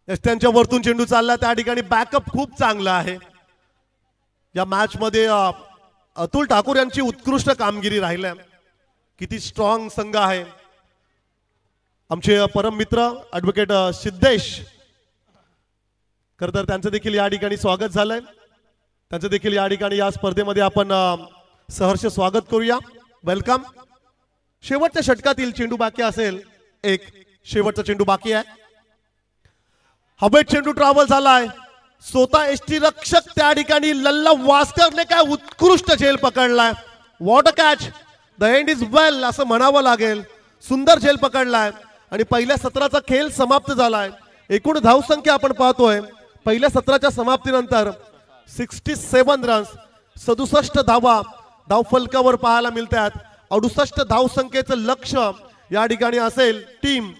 त्यांच्या वरतून चेंडू चालला, त्या ठिकाणी बॅकअप खूप चांगला आहे. या मॅच मध्ये अतुल ठाकूर यांची उत्कृष्ट कामगिरी राहिल्या. किती स्ट्रॉंग संघ आहे. आमचे परम मित्र ॲडव्होकेट सिद्धेश, खरं तर त्यांचं देखील या ठिकाणी स्वागत झालंय. त्यांचं देखील या ठिकाणी या स्पर्धेमध्ये आपण सहर्ष स्वागत करूया. वेलकम. शेवटच्या षटकातील चेंडू बाकी असेल, एक शेवटचा चेंडू बाकी आहे. हवेत चेंडू ट्रॅव्हल झालाय. स्वतः एसटी रक्षक त्या ठिकाणी लल्ला वास्करने काय उत्कृष्ट झेल पकडलाय. What a catch. The end is well असं म्हणावं लागेल. सुंदर झेल पकडलाय आणि पहिल्या सत्राचा खेळ समाप्त झालाय. एकूण धावसंख्या आपण पाहतोय पहिल्या सत्राच्या समाप्तीनंतर 67 रन्स, 67 धावा धावफलकावर पाहायला मिळतात. 68 धावसंख्येचं लक्ष्य या ठिकाणी असेल टीम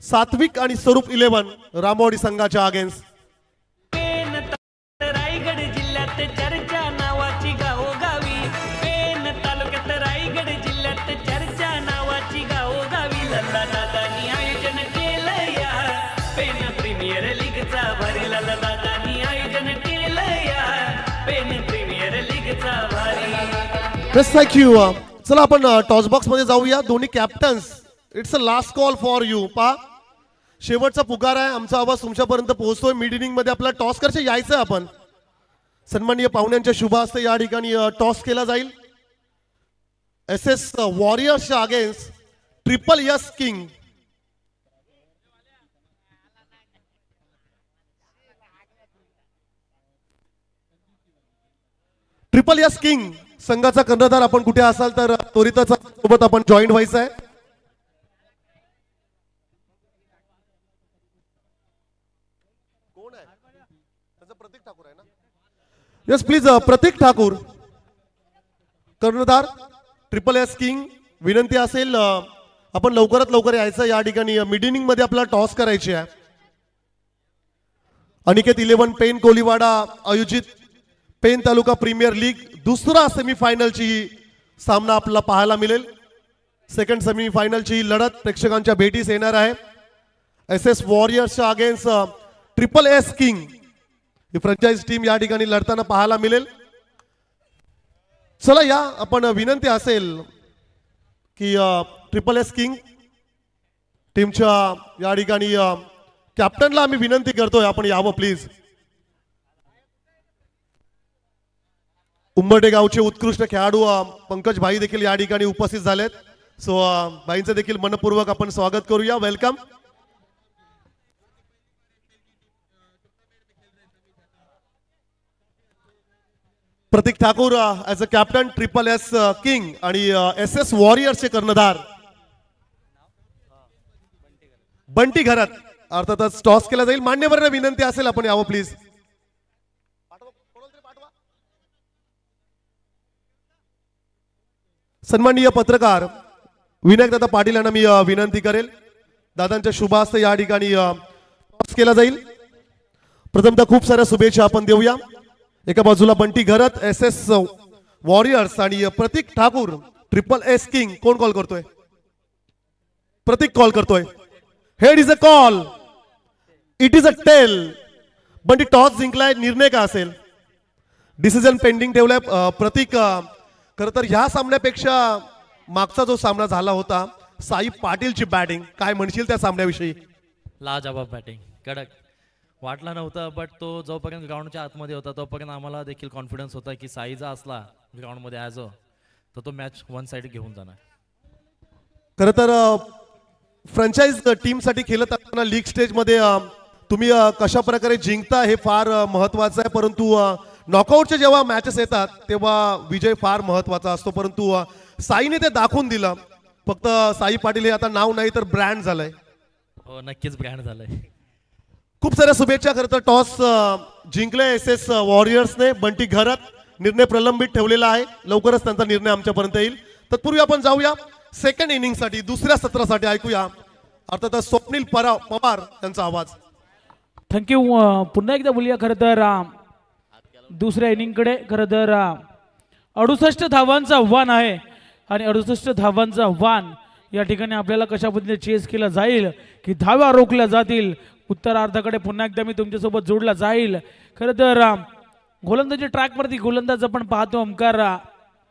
सात्विक आणि स्वरूप 11 रामवाडी संघाच्या अगेन्स्ट. रायगड जिल्ह्यात चर्चा नावाची गावोगावी, पेन तालुक्यात रायगड जिल्ह्यात चर्चा नावाची गावोगावी. लल्ला दादानी आयोजन केलं या पेन प्रीमियर लीगचा भारी. लल्ला दादानी आयोजन केलं या पेन प्रीमियर लीगचा भारी. Thank you. चला आपण टॉस बॉक्स मध्ये जाऊया. दोन्ही captains, it's a last call for you. पा शेवटचा पुकार आहे. आमचा आवाज तुमच्यापर्यंत पोहोचतोय. मिड इनिंग मध्ये आपला टॉस करचे यायचं. आपण सन्माननीय पाहुण्यांच्या शुभ हस्ते या ठिकाणी टॉस केला जाईल. SS वॉरियर्सच्या against triple S king. Triple S king संघाचा कर्णधार आपण कुठे असाल तर त्वरितच सोबत आपण जॉईन व्हायचं आहे. प्रतीक ठाकूर आहे ना. Yes please. प्रतीक ठाकूर कर्णधार ट्रिपल एस किंग. विनंती असेल आपण लवकरात लवकर यायचं. या ठिकाणी मिड इनिंग मध्ये आपल्याला टॉस करायची आहे. अनिकेत 11 पेन कोलीवाडा आयोजित पेन तालुका प्रीमियर लीग दुसरा सेमीफायनलची सामना आपल्याला पाहायला मिळेल. सेकंड सेमीफायनलची लढत प्रेक्षकांच्या भेटीस येणार आहे. SS वॉरियर्सच्या अगेन्स्ट ट्रिपल एस किंग ही फ्रँचाइज टीम या ठिकाणी लढताना पाहायला मिळेल. चला या आपण विनंती असेल की ट्रिपल एस किंग टीमच्या या ठिकाणी कॅप्टनला आम्ही विनंती करतोय आपण यावं प्लीज. उंबरठे गावचे उत्कृष्ट खेळाडू पंकज भाई देखील या ठिकाणी उपस्थित झालेत. सो भाईंचं देखील मनपूर्वक आपण स्वागत करूया. Welcome. Pratik Thakur as a captain triple S king आणि SS वॉरियर्सचे कर्णधार बंटी घरात. अर्थातच टॉस केला जाईल. मान्यवरांना विनंती असेल आपण यावं प्लीज. सन्माननीय पत्रकार विनायक दादा पाटील यांना मी विनंती करेल. दादांच्या शुभ हस्ते या ठिकाणी टॉस केला जाईल. प्रथमतः खूप साऱ्या शुभेच्छा आपण देऊया. एका बाजूला बंटी घरत SS वॉरियर्स आणि Pratik Thakur triple S king. कोण कॉल करतोय? प्रतीक कॉल करतोय. Head is a call. It is a tail. Bunty toss जिंकलाय. निर्णय काय असेल? डिसिजन पेंडिंग ठेवलाय. प्रतीक खरं तर ह्या सामन्यापेक्षा मागचा जो सामना झाला होता साई पाटीलची बॅटिंग, काय म्हणशील त्या सामन्याविषयी? लाजवाब बॅटिंग, कडक. वाटला नव्हता बट तो जोपर्यंत ग्राउंडच्या आतमध्ये होता तोपर्यंत आम्हाला देखील कॉन्फिडन्स होता की साईजा असला ग्राउंडमध्ये ॲज अ तर तो मॅच वन साइड घेऊन जाणार. खरं तर फ्रँचाइज टीमसाठी खेळत असताना लीग स्टेजमध्ये तुम्ही कशा प्रकारे जिंकता हे फार महत्वाचं आहे. परंतु नॉकआउटचे जेव्हा मॅचेस येतात तेव्हा विजय फार महत्वाचा असतो. परंतु साईने ते दाखवून दिलं. फक्त साई पाटील हे आता नाव नाही तर ब्रँड झालंय. हो नक्कीच ब्रँड झालंय. खूप साऱ्या शुभेच्छा. खरं तर टॉस जिंकले SS वॉरियर्सने. बंटी घरात निर्णय प्रलंबित ठेवलेला आहे. लवकरच त्यांचा निर्णय आमच्यापर्यंत येईल. तत्पूर्वी आपण जाऊया सेकंड इनिंग साठी, दुसऱ्या सत्रासाठी. ऐकूया अर्थातच स्वप्नील पवार यांचा आवाज. थँक्यू. पुन्हा एकदा बोलूया. खरं तर दुसऱ्या इनिंगकडे. खरं तर 68 धावांचं आव्हान आहे आणि 68 धावांचं आव्हान या ठिकाणी आपल्याला कशा पद्धतीने चेस केलं जाईल की धाव्या रोखल्या जातील. उत्तरार्धाकडे पुन्हा एकदा मी तुमच्यासोबत जोडला जाईल. खरं तर गोलंदाजी ट्रॅकवरती गोलंदाज आपण पाहतो. ओमकार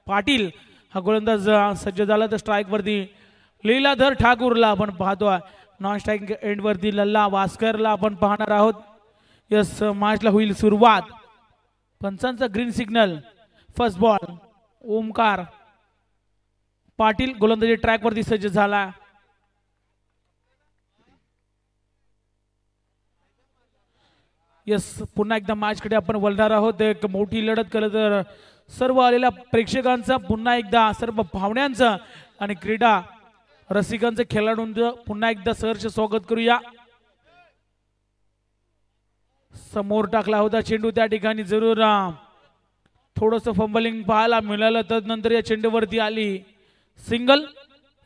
पाटील हा गोलंदाज सज्ज झाला. तर स्ट्राईकवरती लीलाधर ठाकूरला आपण पाहतो. नॉन स्ट्राईक एंडवरती लल्ला वास्करला आपण पाहणार आहोत. यस, मॅचला होईल सुरुवात. पंचांचा green signal. First ball. Omkar Patil गोलंदाजी ट्रॅकवरती सज्ज झाला. यस, पुन्हा एकदा मॅचकडे आपण वळणार आहोत. एक मोठी लढत केलं तर सर्व आलेल्या प्रेक्षकांचा पुन्हा एकदा सर्व पाहुण्यांचं आणि क्रीडा रसिकांचं खेळाडूंचं पुन्हा एकदा सहर्ष स्वागत करूया. समोर टाकला होता चेंडू त्या ठिकाणी जरूर थोडस फंबलिंग पाहायला मिळालं. तदनंतर या चेंडूवरती आली सिंगल.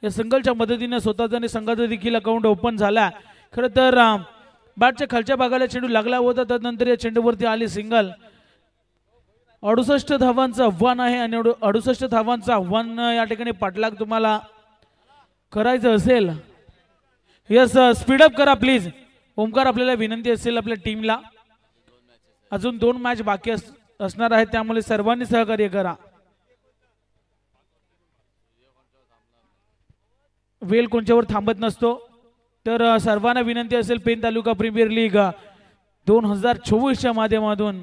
या सिंगलच्या मदतीने स्वतःचा आणि संघाचा देखील अकाउंट ओपन झाला. खरं तर बॅटच्या खालच्या भागाला चेंडू लागला होता. तदनंतर या चेंडूवरती आली सिंगल. 68 धावांचं आव्हान आहे आणि 68 धावांचं आव्हान या ठिकाणी पाठलाग तुम्हाला करायचं असेल. यस, स्पीडअप करा प्लीज. ओमकार, आपल्याला विनंती असेल आपल्या टीमला. अजून 2 मॅच बाकी असणार आहेत, त्यामुळे सर्वांनी सहकार्य करा. वेल कोणच्यावर थांबत नसतो. तर सर्वांना विनंती असेल पेन तालुका प्रीमियर लीग 2024च्या माध्यमातून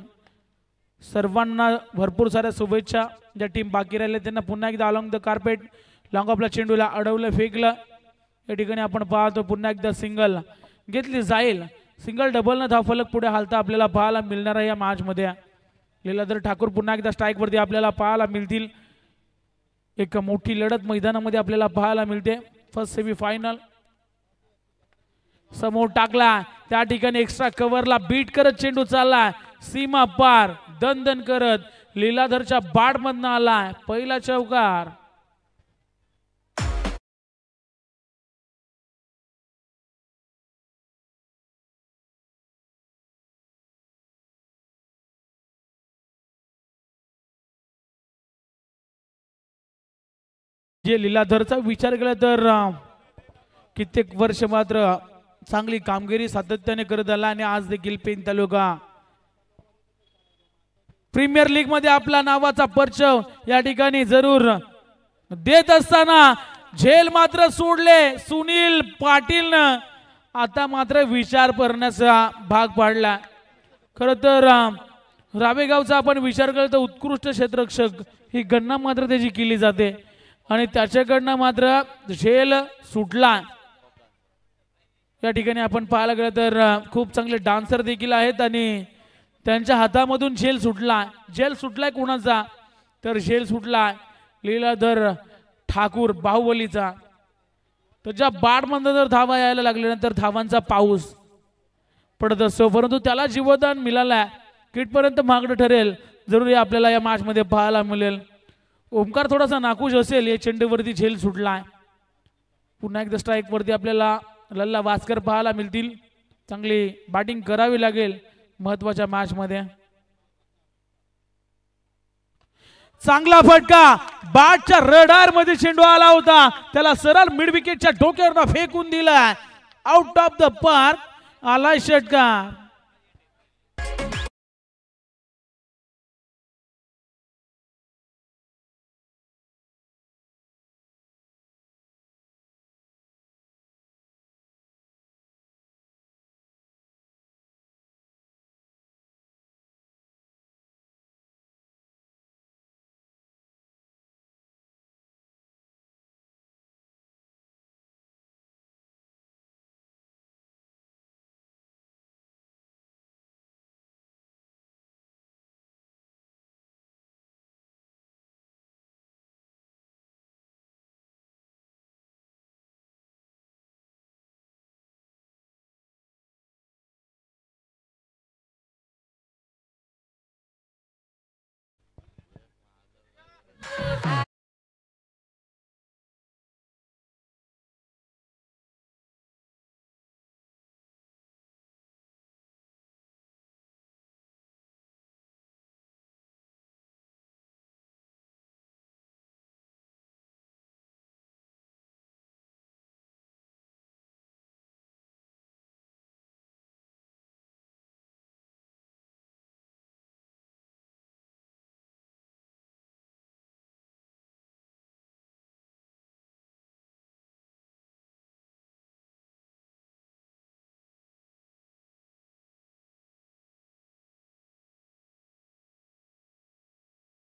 सर्वांना भरपूर साऱ्या शुभेच्छा. ज्या टीम बाकी राहिले त्यांना पुन्हा एकदा अलॉंग द कार्पेट लॉंग ऑफला चेंडूला अडवलं फेकलं. या ठिकाणी आपण पाहतो पुन्हा एकदा सिंगल घेतली जाईल. सिंगल डबलनं धावफलक पुढे हालता आपल्याला पाहायला मिळणार आहे या मॅचमध्ये. लीलाधर ठाकूर पुन्हा एकदा स्ट्राईकवरती आपल्याला पाहायला मिळतील. एक मोठी लढत मैदानामध्ये आपल्याला पाहायला मिळते. First semi final. समोर टाकला त्या ठिकाणी एक्स्ट्रा कव्हरला बीट करत चेंडू चालला सीमा पार दणदण करत लीलाधरच्या बॅट मधनं आलाय पहिला चौकार. जे लीलाधरचा विचार केला तर कित्येक वर्ष मात्र चांगली कामगिरी सातत्याने करत आला आणि आज देखील पेन तालुका प्रीमियर लीग मध्ये आपला नावाचा परचव या ठिकाणी जरूर देत असताना झेल मात्र सोडले सुनील पाटीलनं. आता मात्र विचार करण्याचा भाग पाडला. खरं तर रावेगावचा आपण विचार केला तर उत्कृष्ट क्षेत्ररक्षक ही गणना मात्र त्याची केली जाते आणि त्याच्याकडनं मात्र झेल सुटला. या ठिकाणी आपण पाहायला गेलं तर खूप चांगले डान्सर देखील आहेत आणि त्यांच्या हातामधून झेल सुटला. झेल सुटलाय कोणाचा तर झेल सुटलाय लीलाधर ठाकूर बाहुबलीचा. त्याच्या बॅटमधून जर धावा यायला लागल्यानंतर धावांचा पाऊस पडत असतो परंतु त्याला जीवदान मिळालं. किटपर्यंत मागणं ठरेल जरूर आपल्याला या मॅच मध्ये पाहायला मिळेल. ओमकार थोडासा नाखुश असेल. या चेंडूवरती झेल सुटलाय. पुन्हा एकदा स्ट्राईक वरती आपल्याला लल्ला वास्कर पाहायला मिळतील. चांगली बॅटिंग करावी लागेल महत्वाच्या मॅच मध्ये. चांगला फटका बॅटच्या रडार मध्ये चेंडू आला होता त्याला सरळ मिड विकेटच्या डोक्यावर फेकून दिला. आउट ऑफ द पार्क आलाय षटकार.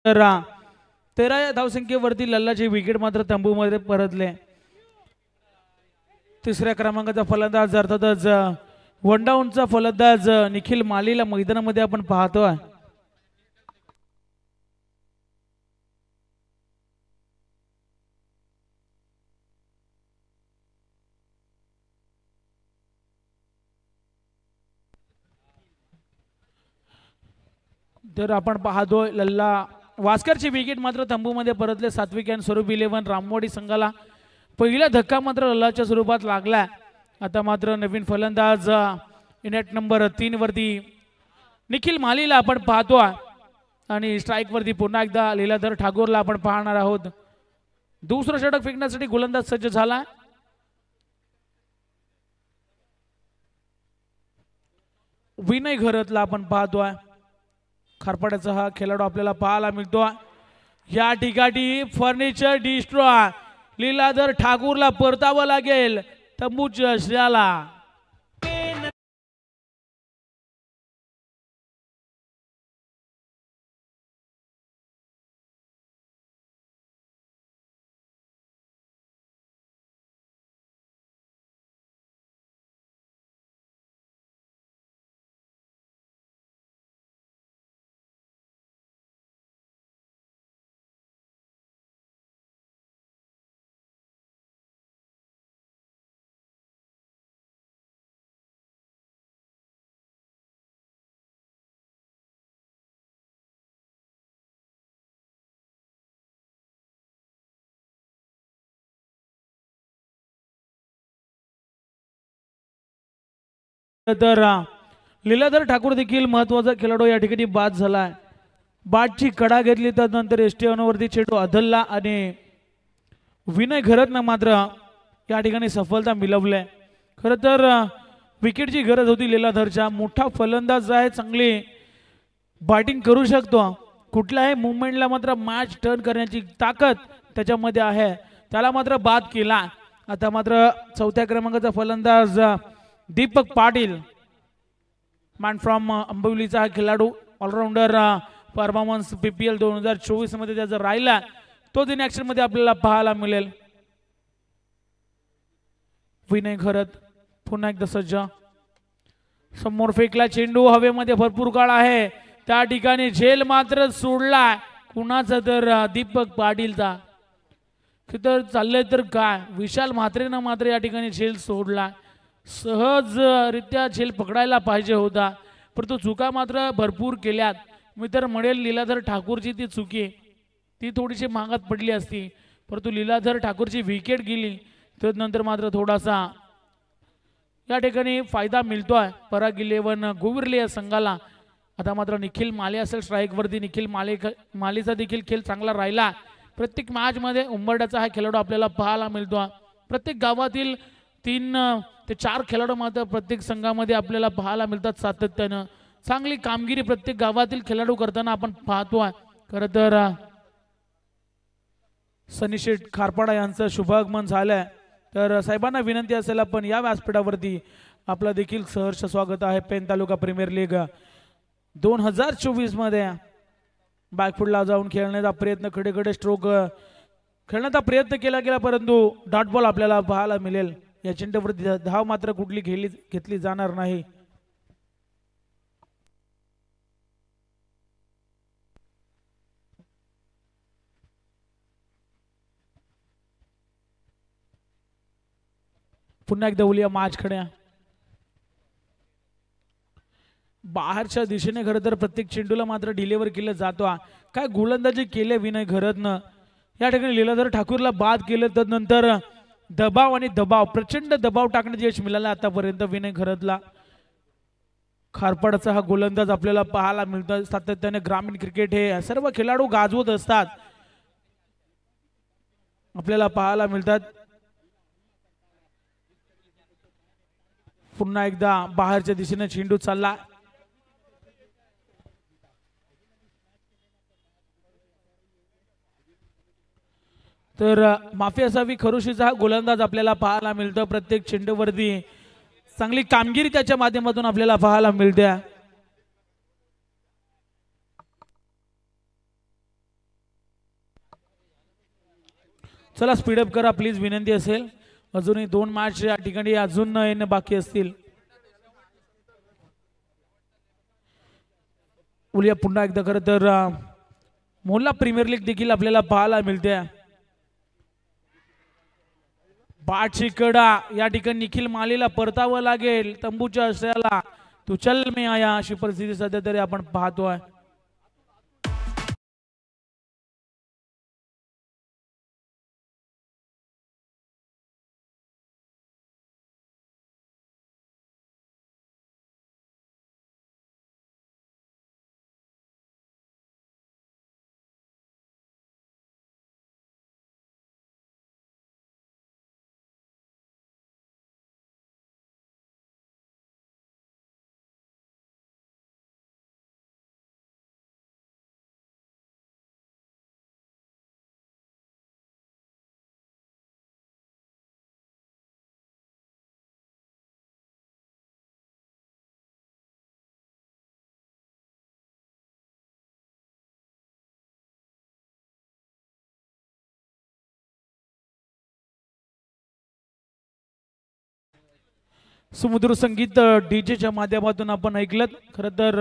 तर 13 या धावसंख्येवरती लल्लाची विकेट मात्र तंबूमध्ये परतले. तिसऱ्या क्रमांकाचा फलंदाज अर्थातच वन डाऊनचा फलंदाज निखिल मालीला मैदानामध्ये आपण पाहतोय. तर आपण पाहतोय लल्ला वास्करची विकेट मात्र तंबूमध्ये परतले. सात्विक अँड स्वरूप 11 रामवाडी संघाला पहिला धक्का मात्र लल्लाच्या स्वरूपात लागला. आता मात्र नवीन फलंदाज नेट नंबर 3 वरती निखिल मालीला आपण पाहतोय आणि स्ट्राईक वरती पुन्हा एकदा लीलाधर ठाकूरला आपण पाहणार आहोत. दुसरं षटक फेकण्यासाठी गोलंदाज सज्ज झाला. विनय घरतला आपण पाहतोय. खारपाड्याचा हा खेळाडू आपल्याला पाहायला मिळतो. या ठिकाणी फर्निचर डिस्ट्रॉय लीलाधर ठाकूरला परतावं लागेल तंबूच्या श्रेयाला. तर लीलाधर ठाकूर देखील महत्वाचा खेळाडू या ठिकाणी बाद झालाय. बादची कडा घेतली त्यानंतर एसटीवरती चेंडू अधलला आणि विनय घरतनं मात्र या ठिकाणी सफलता मिळवली. खरं तर विकेटची गरज होती लीलाधरच्या. मोठा फलंदाज आहे, चांगली बॅटिंग करू शकतो. कुठल्याही मुवमेंटला मात्र मॅच टर्न करण्याची ताकद त्याच्यामध्ये आहे. त्याला मात्र बाद केला. आता मात्र चौथ्या क्रमांकाचा फलंदाज दीपक पाटील मॅन फ्रॉम अंबवलीचा हा खेळाडू ऑलराऊंडर परफॉर्मन्स PPL 2024 मध्ये त्याचा राहिला तो दिन ऍक्शन मध्ये आपल्याला पाहायला मिळेल. विनय घरत पुन्हा एकदा सज्ज. समोर फेकला चेंडू हवेमध्ये भरपूर काळ आहे. त्या ठिकाणी झेल मात्र सोडला कुणाचा तर दीपक पाटीलचा. तर चाललंय तर काय विशाल म्हात्रेनं मात्र या ठिकाणी झेल सोडला. सहजरित्या झेल पकडायला पाहिजे होता परंतु चुका मात्र भरपूर केल्यात. मी तर म्हणेल लीलाधर ठाकूरची ती चुकी ती थोडीशी मागात पडली असती परंतु लीलाधर ठाकूरची विकेट गेली तर नंतर मात्र थोडासा या ठिकाणी फायदा मिळतोय पराग 11 गोविरले या संघाला. आता मात्र निखिल माले असेल स्ट्राईक वरती. निखिल मालेचा देखील खेळ चांगला राहिला. प्रत्येक मॅच मध्ये उंबरड्याचा हा खेळाडू आपल्याला पाहायला मिळतो. प्रत्येक गावातील 3 ते 4 खेळाडू मात्र प्रत्येक संघामध्ये आपल्याला पाहायला मिळतात सातत्यानं. चांगली कामगिरी प्रत्येक गावातील खेळाडू करताना आपण पाहतोय. खरं तर सनी शेठ खारपाडा यांचं शुभागमन झालंय. तर साहेबांना विनंती असेल आपण या व्यासपीठावरती आपलं देखील सहर्ष स्वागत आहे. पेन तालुका प्रीमियर लीग 2024 मध्ये बॅकफुटला जाऊन खेळण्याचा प्रयत्न खडेखडे स्ट्रोक खेळण्याचा प्रयत्न केला गेला परंतु डॉट बॉल आपल्याला पाहायला मिळेल. या चेंडूवरती धाव मात्र कुठली घेतली जाणार नाही. पुन्हा एकदा उलिया मॅच खड्या बाहेरच्या दिशेने. खरं तर प्रत्येक चेंडूला मात्र डिलिव्हर केलं जातो. काय गोलंदाजी केले विनय घरतनं. या ठिकाणी लीलाधर ठाकूरला बाद केलं तर नंतर दबाव आणि दबाव प्रचंड दबाव टाकण्याचे यश मिळालं आतापर्यंत विनय घरतला. खारपाडचा हा गोलंदाज आपल्याला पाहायला मिळतो. सातत्याने ग्रामीण क्रिकेट हे सर्व खेळाडू गाजवत असतात आपल्याला पाहायला मिळतात. पुन्हा एकदा बाहेरच्या दिशेने चेंडू चालला. तर माफी असावी खरुशीचा हा गोलंदाज आपल्याला पाहायला मिळतो. प्रत्येक चेंडूवरती चांगली कामगिरी त्याच्या माध्यमातून आपल्याला पाहायला मिळते. चला स्पीडअप करा प्लीज, विनंती असेल. अजूनही 2 मॅच या ठिकाणी अजून येणं बाकी असतील. बोलूया पुन्हा एकदा. खरं तर मोहल्ला प्रीमियर लीग देखील आपल्याला पाहायला मिळते. बाटची कडा या ठिकाणी निखिल मालीला परतावं लागेल तंबूच्या आश्रयाला. तू चल मी आया अशी परिस्थिती सध्या तरी आपण पाहतोय. समुद्र संगीत डीजेच्या माध्यमातून आपण ऐकलं. खरं तर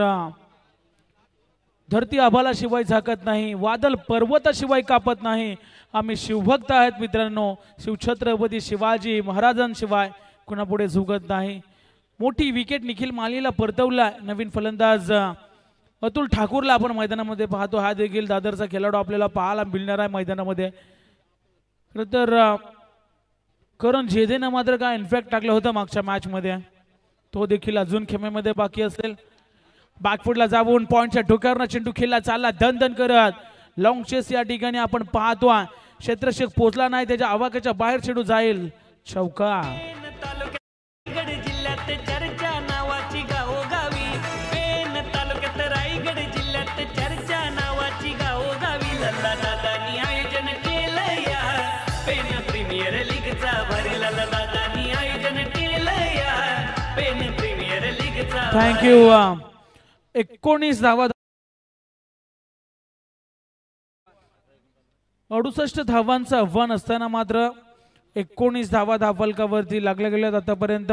धरती आभाला शिवाय झाकत नाही, वादळ पर्वताशिवाय कापत नाही. आम्ही शिवभक्त आहेत मित्रांनो, शिवछत्रपती शिवाजी महाराजांशिवाय कुणापुढे झुकत नाही. मोठी विकेट निखिल मालीला परतवला. नवीन फलंदाज अतुल ठाकूरला आपण मैदानामध्ये पाहतो. हा देखील दादरचा खेळाडू आपल्याला पाहायला मिळणार आहे मैदानामध्ये. खरं तर करण झेदेनं मात्र काय इन्फॅक्ट टाकलं होतं मागच्या मॅच मध्ये, तो देखील अजून खेमेमध्ये बाकी असेल. बॅकफुटला जाऊन पॉइंटच्या डोक्यावरनं चेंडू खेळला चालला दन दन करत. लॉंग चेस या ठिकाणी आपण पाहतो. क्षेत्ररक्षक पोहोचला नाही, त्याच्या आवाक्याच्या बाहेर चेंडू जाईल. चौका. रायगड जिल्ह्यात चर्चा नावाची गावोगावी, पेन तालुक्यात रायगड जिल्ह्यात चर्चा नावाची गावोगावी. लल्ला दादानी आयोजन केलं या पेन प्रीमियर लीगचा. भारी लल्ला दादानी आयोजन केलं या पेन प्रीमियर लीगचा. थँक्यू. 19 धावा, 68 धावांचं आव्हान असताना मात्र 19 धावा धावफलकावरती लागल्या गेल्यात आतापर्यंत.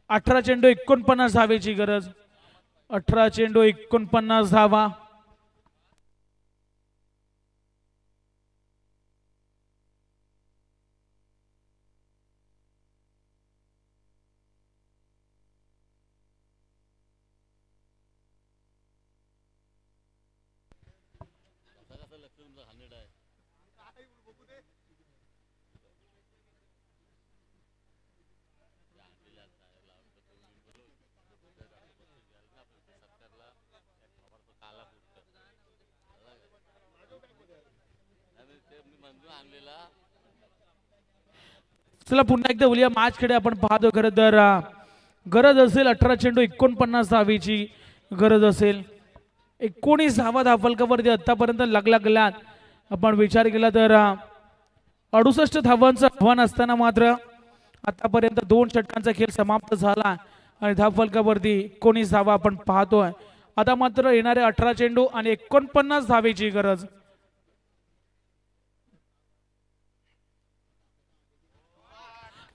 अठरा चेंडू 49 धावेची गरज. 18 चेंडू 49 धावा. चला पुन्हा एकदा बोलूया मॅच कडे. आपण पाहतो खरं तर गरज असेल 18 चेंडू 49 धावेची गरज असेल. 19 धावा धावफलकावरती आतापर्यंत लागल्या गेल्यात. आपण विचार केला तर 68 धावांचं आव्हान असताना मात्र आतापर्यंत 2 षटकांचा खेळ समाप्त झाला आणि धावफलकावरती 19 धावा आपण पाहतोय. आता मात्र येणारे 18 चेंडू आणि 49 धावेची गरज.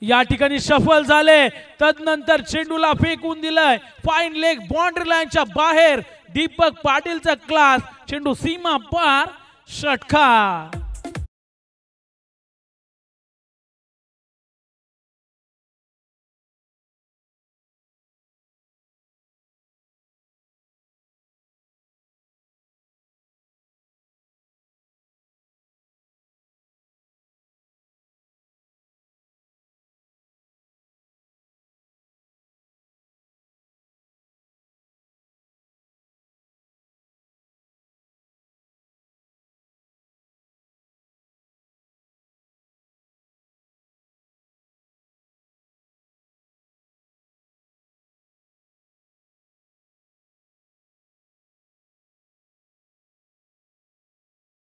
या ठिकाणी सफल झाले. तदनंतर चेंडूला फेकून दिलाय फाईन लेग बाउंड्री लाईनच्या बाहेर. दीपक पाटीलचा क्लास. चेंडू सीमा पार. षटकार.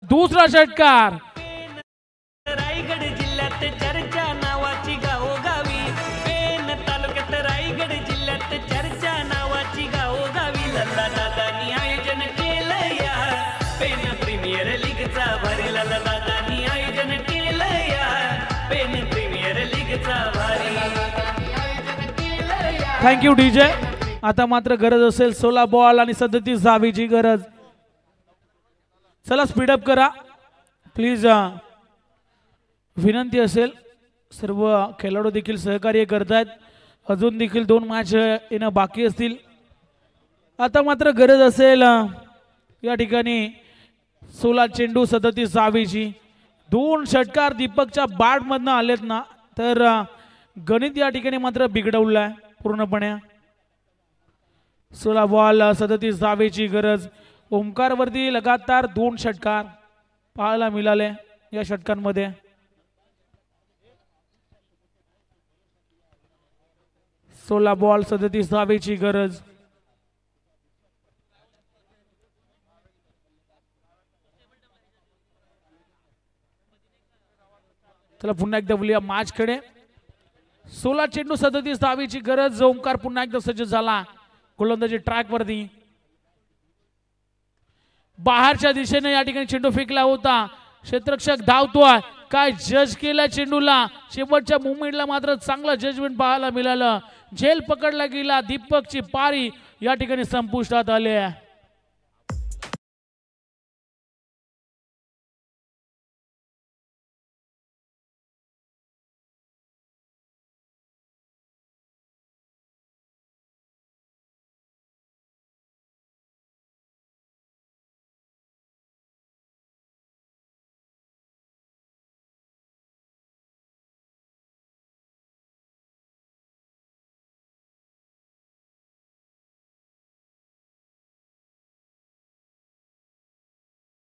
दूसरा षटकार. रायगड जिल्ह्यात चर्चा नावाची गावोगावी, पेन तालुक्यात रायगड जिल्ह्यात चर्चा नावाची थँक्यू डीजे. आता मात्र गरज असेल 16 बॉल आणि 37 धावेची गरज. चला स्पीडअप करा प्लीज. विनंती असेल, सर्व खेळाडू देखील सहकार्य करतायत. अजून देखील 2 मॅच येणं बाकी असतील. आता मात्र गरज असेल या ठिकाणी 16 चेंडू 37 धावेची. 2 षटकार दीपकच्या बॅट मधनं आलेत ना, तर गणित या ठिकाणी मात्र बिघडवलंय पूर्णपणे. 16 बॉल 37 धावेची गरज. ओमकार वरती लगातार 2 षटकार पाहायला मिळाले या षटकांमध्ये. सोळा बॉल 37 धावेची गरज. चला पुन्हा एकदा बोलूया मॅच कडे. 16 चेंडू 37 धावेची गरज. ओमकार पुन्हा एकदा सज्ज झाला गोलंदाजी ट्रॅक वरती. बाहेरच्या दिशेने या ठिकाणी चेंडू फेकला होता. क्षेत्ररक्षक धावतोय. काय जज केला चेंडूला. शेवटच्या मुवमेंटला मात्र चांगलं जजमेंट पाहायला मिळालं. झेल पकडला गेला. दीपकची पारी या ठिकाणी संपुष्टात आली आहे.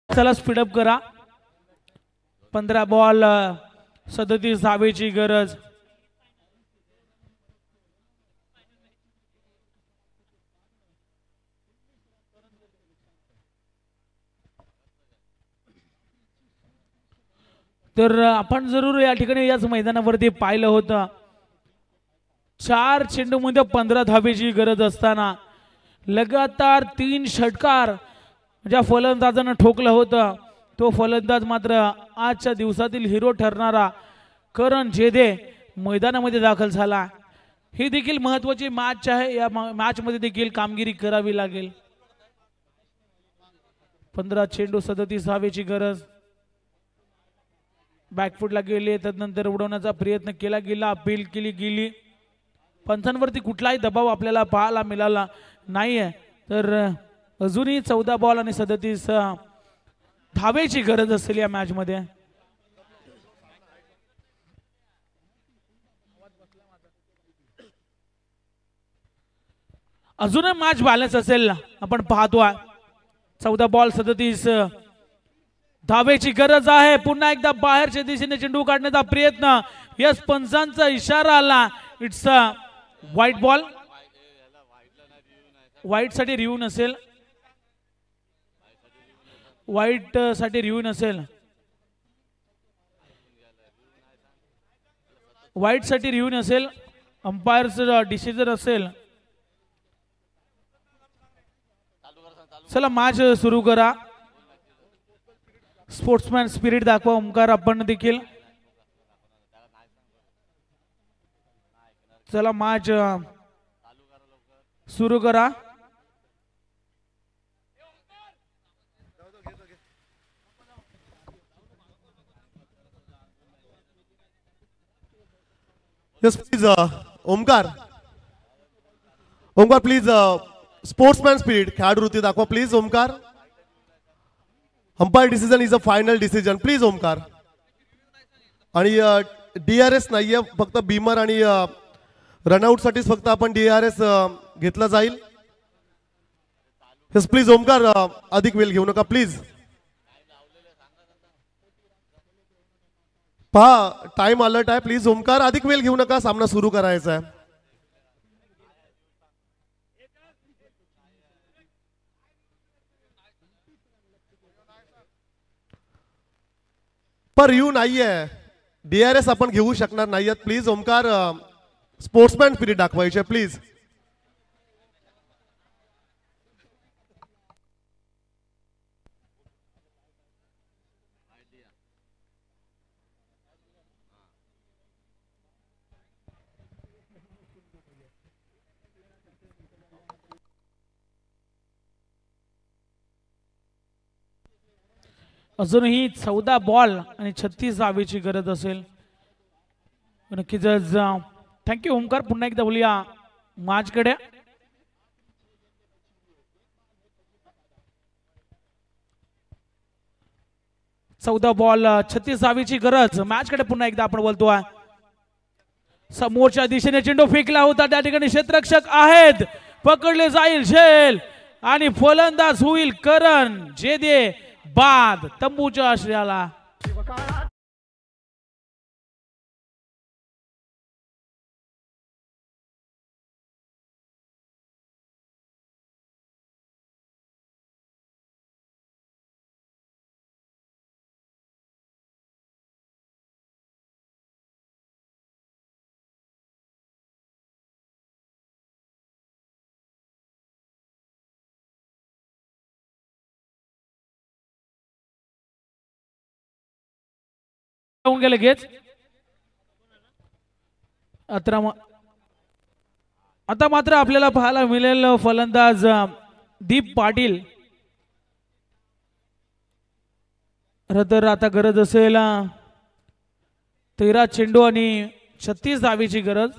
चला स्पीडअप करा. 15 बॉल 37 धावेची गरज. तर आपण जरूर या ठिकाणी याच मैदानावरती पाहिलं होतं. 4 चेंडूमध्ये 15 धावेची गरज असताना लगातार 3 षटकार ज्या फलंदाजानं ठोकलं होतं, तो फलंदाज मात्र आजच्या दिवसातील हिरो ठरणारा करण जेधे मैदानामध्ये दाखल झाला. ही देखील महत्वाची मॅच आहे. या मॅच मध्ये देखील कामगिरी करावी लागेल. 15 चेंडू 37 धावेची गरज. बॅकफुटला गेले, तदनंतर उडवण्याचा प्रयत्न केला गेला. अपील केली गेली. पंचांवरती कुठलाही दबाव आपल्याला पाहायला मिळाला नाहीये. तर अजूनही 14 बॉल आणि 37 धावेची गरज असेल या मॅच मध्ये. अजूनही मॅच बॅलन्स असेल. आपण पाहतोय 14 बॉल 37 धावेची गरज आहे. पुन्हा एकदा बाहेरच्या दिशेने चेंडू काढण्याचा प्रयत्न. यस, पंचांचा इशारा आला. It's a white ball. White साठी रिव्ह्यू नसेल. व्हाईट साठी रिव्ह्यू नसेल. व्हाईट साठी रिव्ह्यू नसेल. अंपायरचं डिसिजन असेल. चला मॅच सुरू करा. स्पोर्ट्समॅन स्पिरिट दाखवा ओमकार आपण देखील. चला मॅच सुरू करा. Yes please Omkar. Omkar please sportsman spirit खेळाडू वृत्ती दाखवा please Omkar. Umpire decision is a final decision please Omkar. आणि DRS नाहीये, फक्त बीमर आणि रनआउट साठीच फक्त आपण DRS घेतला जाईल. यस प्लीज ओमकार, अधिक वेळ घेऊ नका प्लीज. पहा टाइम अलर्ट आहे. प्लीज ओमकार अधिक वेळ घेऊ नका. सामना सुरू करायचा आहे. पर यू नाहीये. DRS आपण घेऊ शकणार नाहीयेत. प्लीज ओमकार स्पोर्ट्समॅन स्पिरिट दाखवायचे प्लीज. अजूनही 14 बॉल आणि 36 धावेची गरज असेल. नक्कीच थँक्यू ओमकार. पुन्हा एकदा बोलूया माझकडे. चौदा बॉल 36 धावेची गरज. मॅचकडे पुन्हा एकदा आपण बोलतोय. समोरच्या दिशेने चेंडू फेकला होता, त्या ठिकाणी क्षेत्ररक्षक आहेत, पकडले जाईल झेल आणि फलंदाज होईल करण. जे दे बाद तंबूच्या आश्रयाला. लगेच आता मात्र आपल्याला पाहायला मिळेल फलंदाज दीप पाटील. तर आता गरज असेल 13 चेंडू आणि 36 धावेची गरज.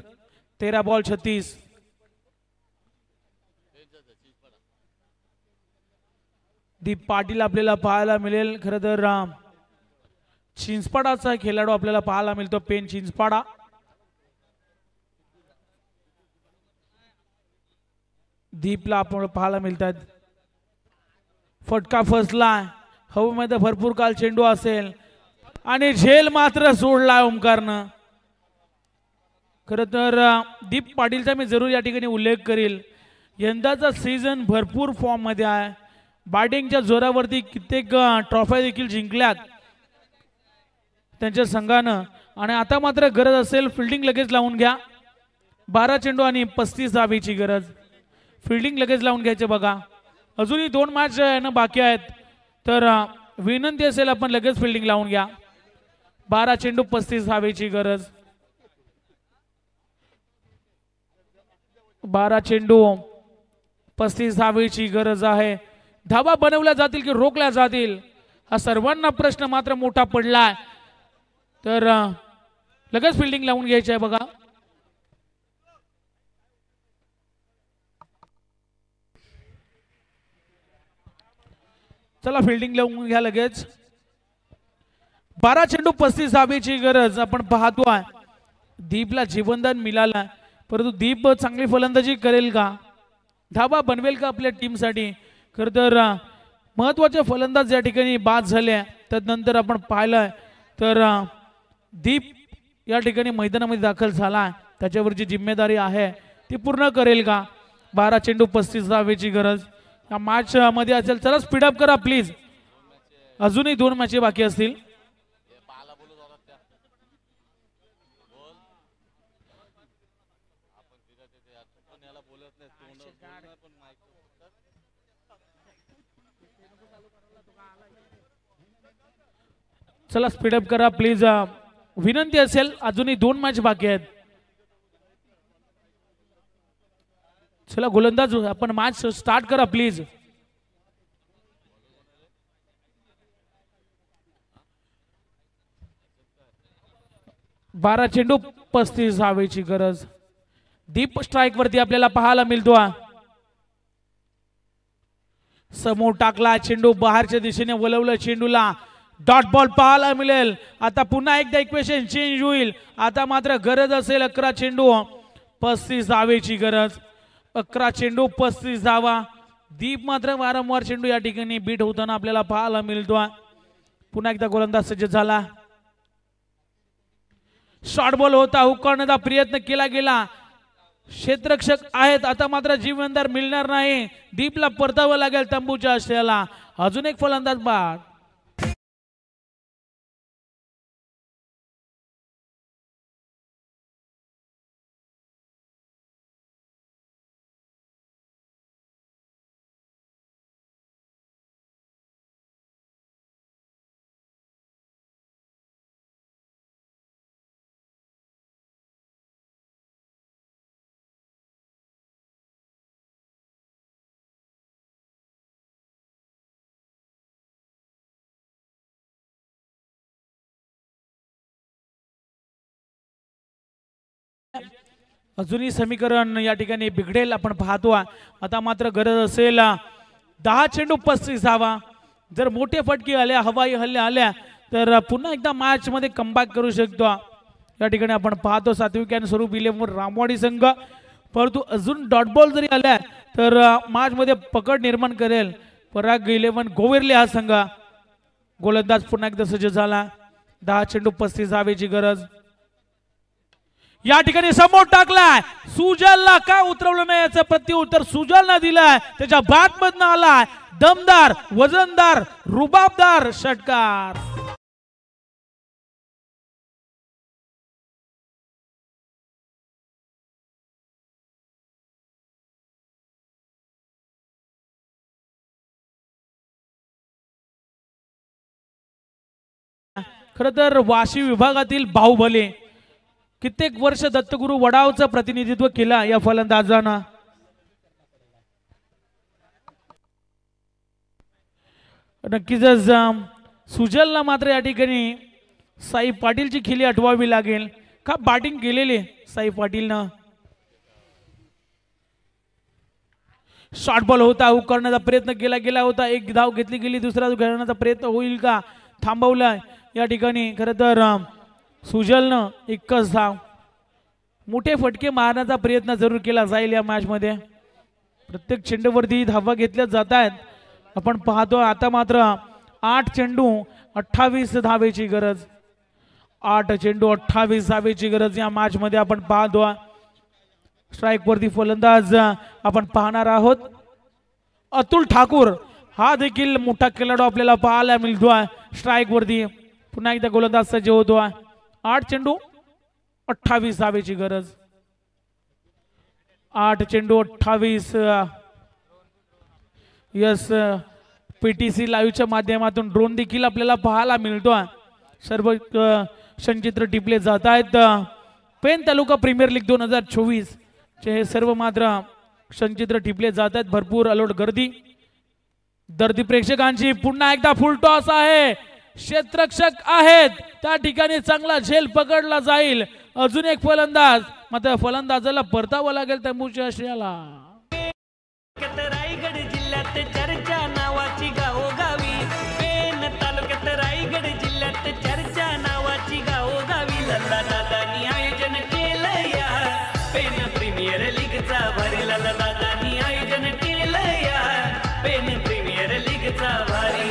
13 बॉल 36. दीप पाटील आपल्याला पाहायला मिळेल. खरं तर चिंचपाडाचा खेळाडू आपल्याला पाहायला मिळतो, पेन चिंचपाडा. दीपला आपण पाहायला मिळतात. फटका फसला, हवेमध्ये भरपूर काल चेंडू असेल आणि झेल मात्र सोडलाय ओमकारनं. खरं तर दीप पाटीलचा मी जरूर या ठिकाणी उल्लेख करील. यंदाचा सीझन भरपूर फॉर्म मध्ये आहे. बॅटिंगच्या जोरावरती कित्येक ट्रॉफ्या देखील जिंकल्यात त्यांच्या संघानं. आणि आता मात्र गरज असेल फिल्डिंग लगेच लावून घ्या. 12 चेंडू आणि 35 धावेची गरज. फिल्डिंग लगेच लावून घ्यायचे बघा. अजूनही 2 मॅच बाकी आहेत, तर विनंती असेल आपण लगेच फिल्डिंग लावून घ्या. 12 चेंडू 35 धावेची गरज. 12 चेंडू 35 धावेची गरज आहे. धावा बनवल्या जातील की रोखल्या जातील, हा सर्वांना प्रश्न मात्र मोठा पडलाय. तर लगेच फिल्डिंग लावून घ्यायची आहे बघा. चला फिल्डिंग लावून घ्या लगेच. 12 चेंडू 35 धावेची गरज. आपण पाहतोय दीपला जीवनदान मिळाला, परंतु दीप चांगली फलंदाजी करेल का, धावा बनवेल का आपल्या टीमसाठी. खरं तर महत्वाचे फलंदाज या ठिकाणी बाद झाले. त्यानंतर आपण पाहिलं तर दीप या ठिकाणी मैदानामध्ये दाखल झाला, त्याच्यावरची जिम्मेदारी आहे ती पूर्ण करेल का. 12 चेंडू 35 धावेची गरज या मॅच मध्ये असेल. चला स्पीडअप करा प्लीज, अजूनही 2 मॅच बाकी असतील. चला स्पीडअप करा प्लीज, विनंती असेल. अजूनही 2 मॅच बाकी आहेत. चला गोलंदाज आपण मॅच स्टार्ट करा प्लीज. बारा चेंडू 35 धावेची गरज. डीप स्ट्राइक वरती आपल्याला पाहायला मिळतो. समोर टाकला चेंडू, बाहेरच्या दिशेने वळवलं चेंडूला, डॉट बॉल पाहायला मिळेल. आता पुन्हा एकदा इक्वेशन चेंज होईल. आता मात्र गरज असेल 11 चेंडू 35 धावेची गरज. 11 चेंडू 35 धावा. दीप मात्र वारंवार चेंडू या ठिकाणी बीट होताना आपल्याला पाहायला मिळतो. पुन्हा एकदा गोलंदाज सज्ज झाला. शॉर्ट बॉल होता, हुक करण्याचा प्रयत्न केला गेला. क्षेत्ररक्षक आहेत, आता मात्र जीवनदार मिळणार नाही. दीपला परतावं लागेल तंबूच्या आश्रयाला. अजून एक फलंदाज बाद. अजूनही समीकरण या ठिकाणी बिघडेल आपण पाहतो. आता मात्र गरज असेल 10 चेंडू 35 धावा. जर मोठे फटके आल्या हवाई हल्ले आल्या तर पुन्हा एकदा मॅच मध्ये कमबॅक करू शकतो. या ठिकाणी आपण पाहतो सात्विक आणि स्वरूप 11 रामवाडी संघ, परंतु अजून डॉट बॉल जरी आल्या तर मॅच मध्ये पकड निर्माण करेल पराग 11 गोवेरले हा संघ. गोलंदाज पुन्हा एकदा सज्ज झाला. 10 चेंडू 35 धावेची गरज. या ठिकाणी समोर टाकलाय सुजलला का उतरवलं नाही याचं प्रत्युत्तर सुजलनं दिलाय. त्याच्या बॅट मधनं आलाय दमदार वजनदार रुबाबदार षटकार. खर तर वाशी विभागातील बाहुबली कित्येक वर्ष दत्तगुरु वडावचं प्रतिनिधित्व केलं या फलंदाजानं. नक्कीच सुजलला मात्र या ठिकाणी साई पाटीलची खिली आठवावी लागेल. का बॅटिंग केलेली साई पाटीलनं. शॉर्ट बॉल होता करण्याचा प्रयत्न केला गेला होता. एक धाव घेतली गेली. दुसरा घेण्याचा प्रयत्न होईल का थांबवलाय या ठिकाणी. खरं तर सुजलनं एकच धाव. मोठे फटके मारण्याचा प्रयत्न जरूर केला जाईल या मॅच मध्ये. प्रत्येक चेंडूवरती धावा घेतल्या जात आहेत आपण पाहतो. आता मात्र 8 चेंडू 28 धावेची गरज. 8 चेंडू 28 धावेची गरज या मॅच मध्ये आपण पाहतो. स्ट्राईक वरती फलंदाज आपण पाहणार आहोत अतुल ठाकूर. हा देखील मोठा खेळाडू आपल्याला पाहायला मिळतोय स्ट्राईक वरती. पुन्हा एकदा गोलंदाज सज्ज होतो. 8 चेंडू 28 धावेची गरज. 8 चेंडू 28. यस पीटीसी लाईव्हच्या माध्यमातून ड्रोन देखील आपल्याला पाहायला मिळतो. सर्व क्षणचित्र टिपले जात आहेत. पेन तालुका प्रीमियर लीग 2024 चे हे सर्व मात्र क्षणचित्र टिपले जात आहेत. भरपूर अलोट गर्दी प्रेक्षकांची. पुन्हा एकदा फुल टॉस आहे. क्षेत्ररक्षक आहेत त्या ठिकाणी चांगला झेल पकडला जाईल. अजून एक फलंदाज मात्र फलंदाजाला परतावं लागेल तंबूच्या आश्रयाला. रायगड जिल्ह्यात चर्चा नावाची गावोगावी. पेन तालुक्यात रायगड जिल्ह्यात चर्चा नावाची गावोगावी. लल्ला दादानी आयोजन केलं या पेन प्रीमियर लीगचा भारी. लल्ला दादानी आयोजन केलं या पेन प्रीमियर लीगचा भारी.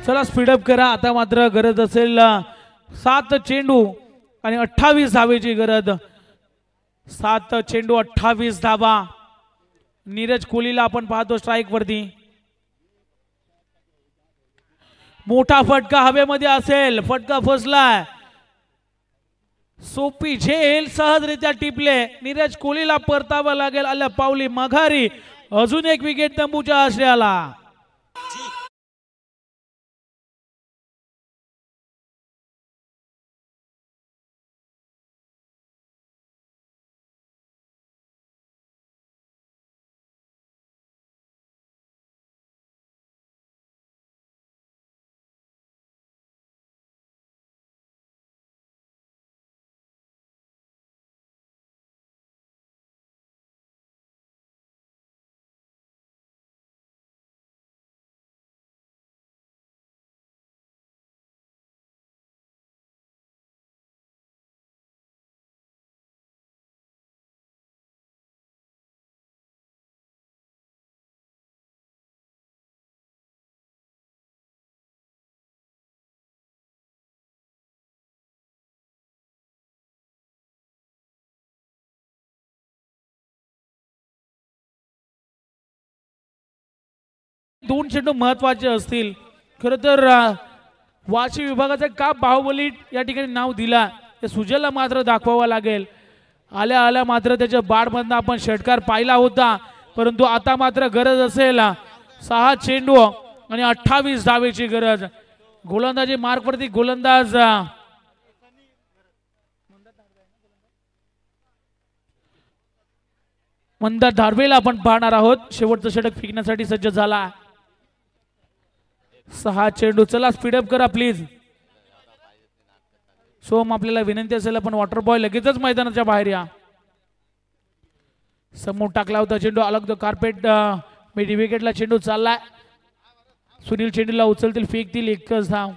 चला स्पीडअप करा. आता मात्र गरज असेल 7 चेंडू आणि 28 धावेची गरज. 7 चेंडू 28 धावा. नीरज कोहलीला आपण पाहतो स्ट्राईक वरती. मोठा फटका हवेमध्ये असेल. फटका फसलाय. सोपी झेल सहजरित्या टिपले. नीरज कोहलीला परतावा लागेल आल्या पावली माघारी. अजून एक विकेट तंबूच्या आश्रयाला. दोन चेंडू महत्वाचे असतील. खरं तर वाशी विभागाचा का बाहुबली या ठिकाणी नाव दिला ते सुजलला मात्र दाखवावं लागेल. आल्या आल्या मात्र त्याच्या बाडमधनं आपण षटकार पाहिला होता, परंतु आता मात्र गरज असेल 6 चेंडू आणि 28 धावेची गरज. गोलंदाजी मार्कवरती गोलंदाज मंदार धारवेला आपण पाहणार आहोत. शेवटचं षटक फेकण्यासाठी सज्ज झाला. 6 चेंडू. चला स्पीडअप करा प्लीज. सोम आपल्याला विनंती असेल आपण वॉटर बॉय लगेचच मैदानाच्या बाहेर या. समोर टाकला होता चेंडू अलग कार्पेट मिड विकेटला चेंडू चाललाय. सुनील चेंडूला उचलतील फेकतील. एकच धाव.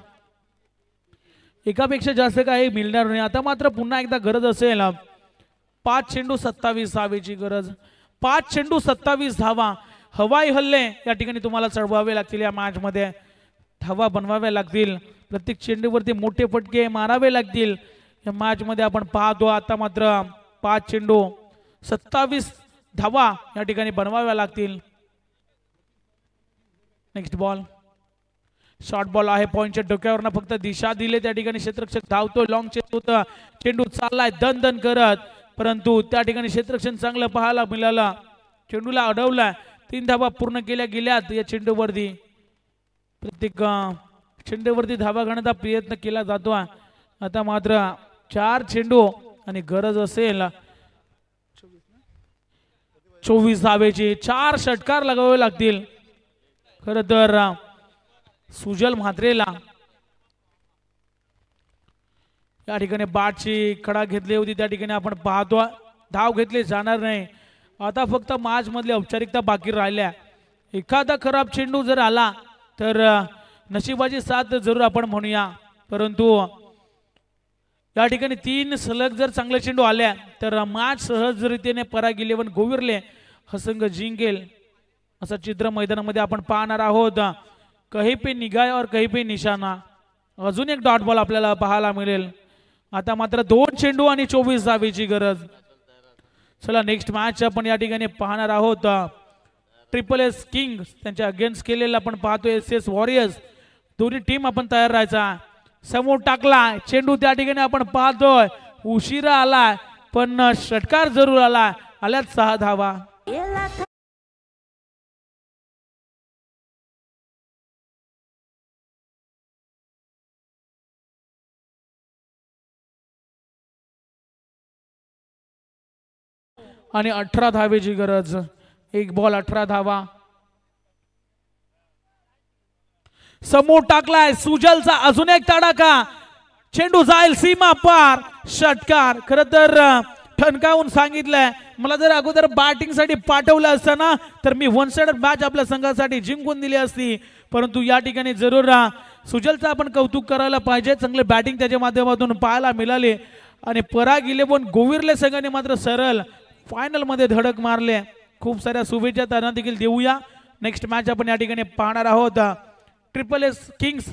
एकापेक्षा जास्त काही मिळणार नाही. आता मात्र पुन्हा एकदा गरज असेल 5 चेंडू 27 धावेची गरज. 5 चेंडू 27 धावा. हवाई हल्ले या ठिकाणी तुम्हाला चढवावे लागतील. या मॅच मध्ये धावा बनवाव्या लागतील. प्रत्येक चेंडूवरती मोठे फटके मारावे लागतील. या मॅच मध्ये आपण पाहतो आता मात्र 5 चेंडू 27 धावा या ठिकाणी बनवाव्या लागतील. Next ball. शॉर्ट बॉल आहे. पॉइंटच्या डोक्यावरनं फक्त दिशा दिले. त्या ठिकाणी क्षेत्ररक्षक धावतोय. लॉंग चेंडू होता. चेंडू चाललाय दन दन करत, परंतु त्या ठिकाणी क्षेत्ररक्षण चांगलं पाहायला मिळालं. चेंडूला अडवलाय. 3 धावा पूर्ण केल्या गेल्यात या चेंडूवरती. प्रत्येक चेंडूवरती धावा घेण्याचा प्रयत्न केला जातो. आता मात्र 4 चेंडू आणि गरज असेल 24 धावेची. 4 षटकार लगावे लागतील. खर तर सुजल म्हात्रेला या ठिकाणी बाटची कडा घेतली होती. त्या ठिकाणी आपण पाहतो धाव घेतली जाणार नाही. आता फक्त मॅच मधली औपचारिकता बाकी राहिल्या. एखादा खराब चेंडू जर आला तर नशिबाची साथ जरूर आपण म्हणूया, परंतु या ठिकाणी 3 सलग जर चांगले चेंडू आल्या तर मॅच सहजरित्याने पराग 11 गोविरले हा संघ जिंकेल असं चित्र मैदानामध्ये आपण पाहणार आहोत. कहीं पे निगाह और कहीं पे निशाणा. अजून एक डॉट बॉल आपल्याला पाहायला मिळेल. आता मात्र 2 चेंडू आणि 24 धावेची गरज. चला नेक्स्ट मॅच आपण या ठिकाणी पाहणार आहोत. ट्रिपल एस किंग्स त्यांच्या अगेन्स्ट केलेला आपण पाहतोय SS वॉरियर्स. दोन्ही टीम आपण तयार राहायचा. समोर टाकला चेंडू. त्या ठिकाणी आपण पाहतोय उशिरा आलाय पण षटकार जरूर आला. आल्यात 6 धावा. आणि 18 धावेची गरज. 1 बॉल 18 धावा. समोर टाकलाय सुजलचा अजून एक तडाखा. चेंडू जाईल सीमा पार. षटकार. खर तर ठणकावून सांगितलंय मला जर अगोदर बॅटिंग साठी पाठवलं असतं ना तर मी 1 साइड मॅच आपल्या संघासाठी जिंकून दिली असती, परंतु या ठिकाणी जरूर सुजलचा आपण कौतुक करायला पाहिजे. चांगले बॅटिंग त्याच्या माध्यमातून पाहायला मिळाले आणि पराग 11 गोविरले संघाने मात्र सरळ फायनल मध्ये धडक मारले. खूप साऱ्या शुभेच्छा त्यांना देखील देऊया. नेक्स्ट मॅच आपण या ठिकाणी पाहणार आहोत. Triple S Kings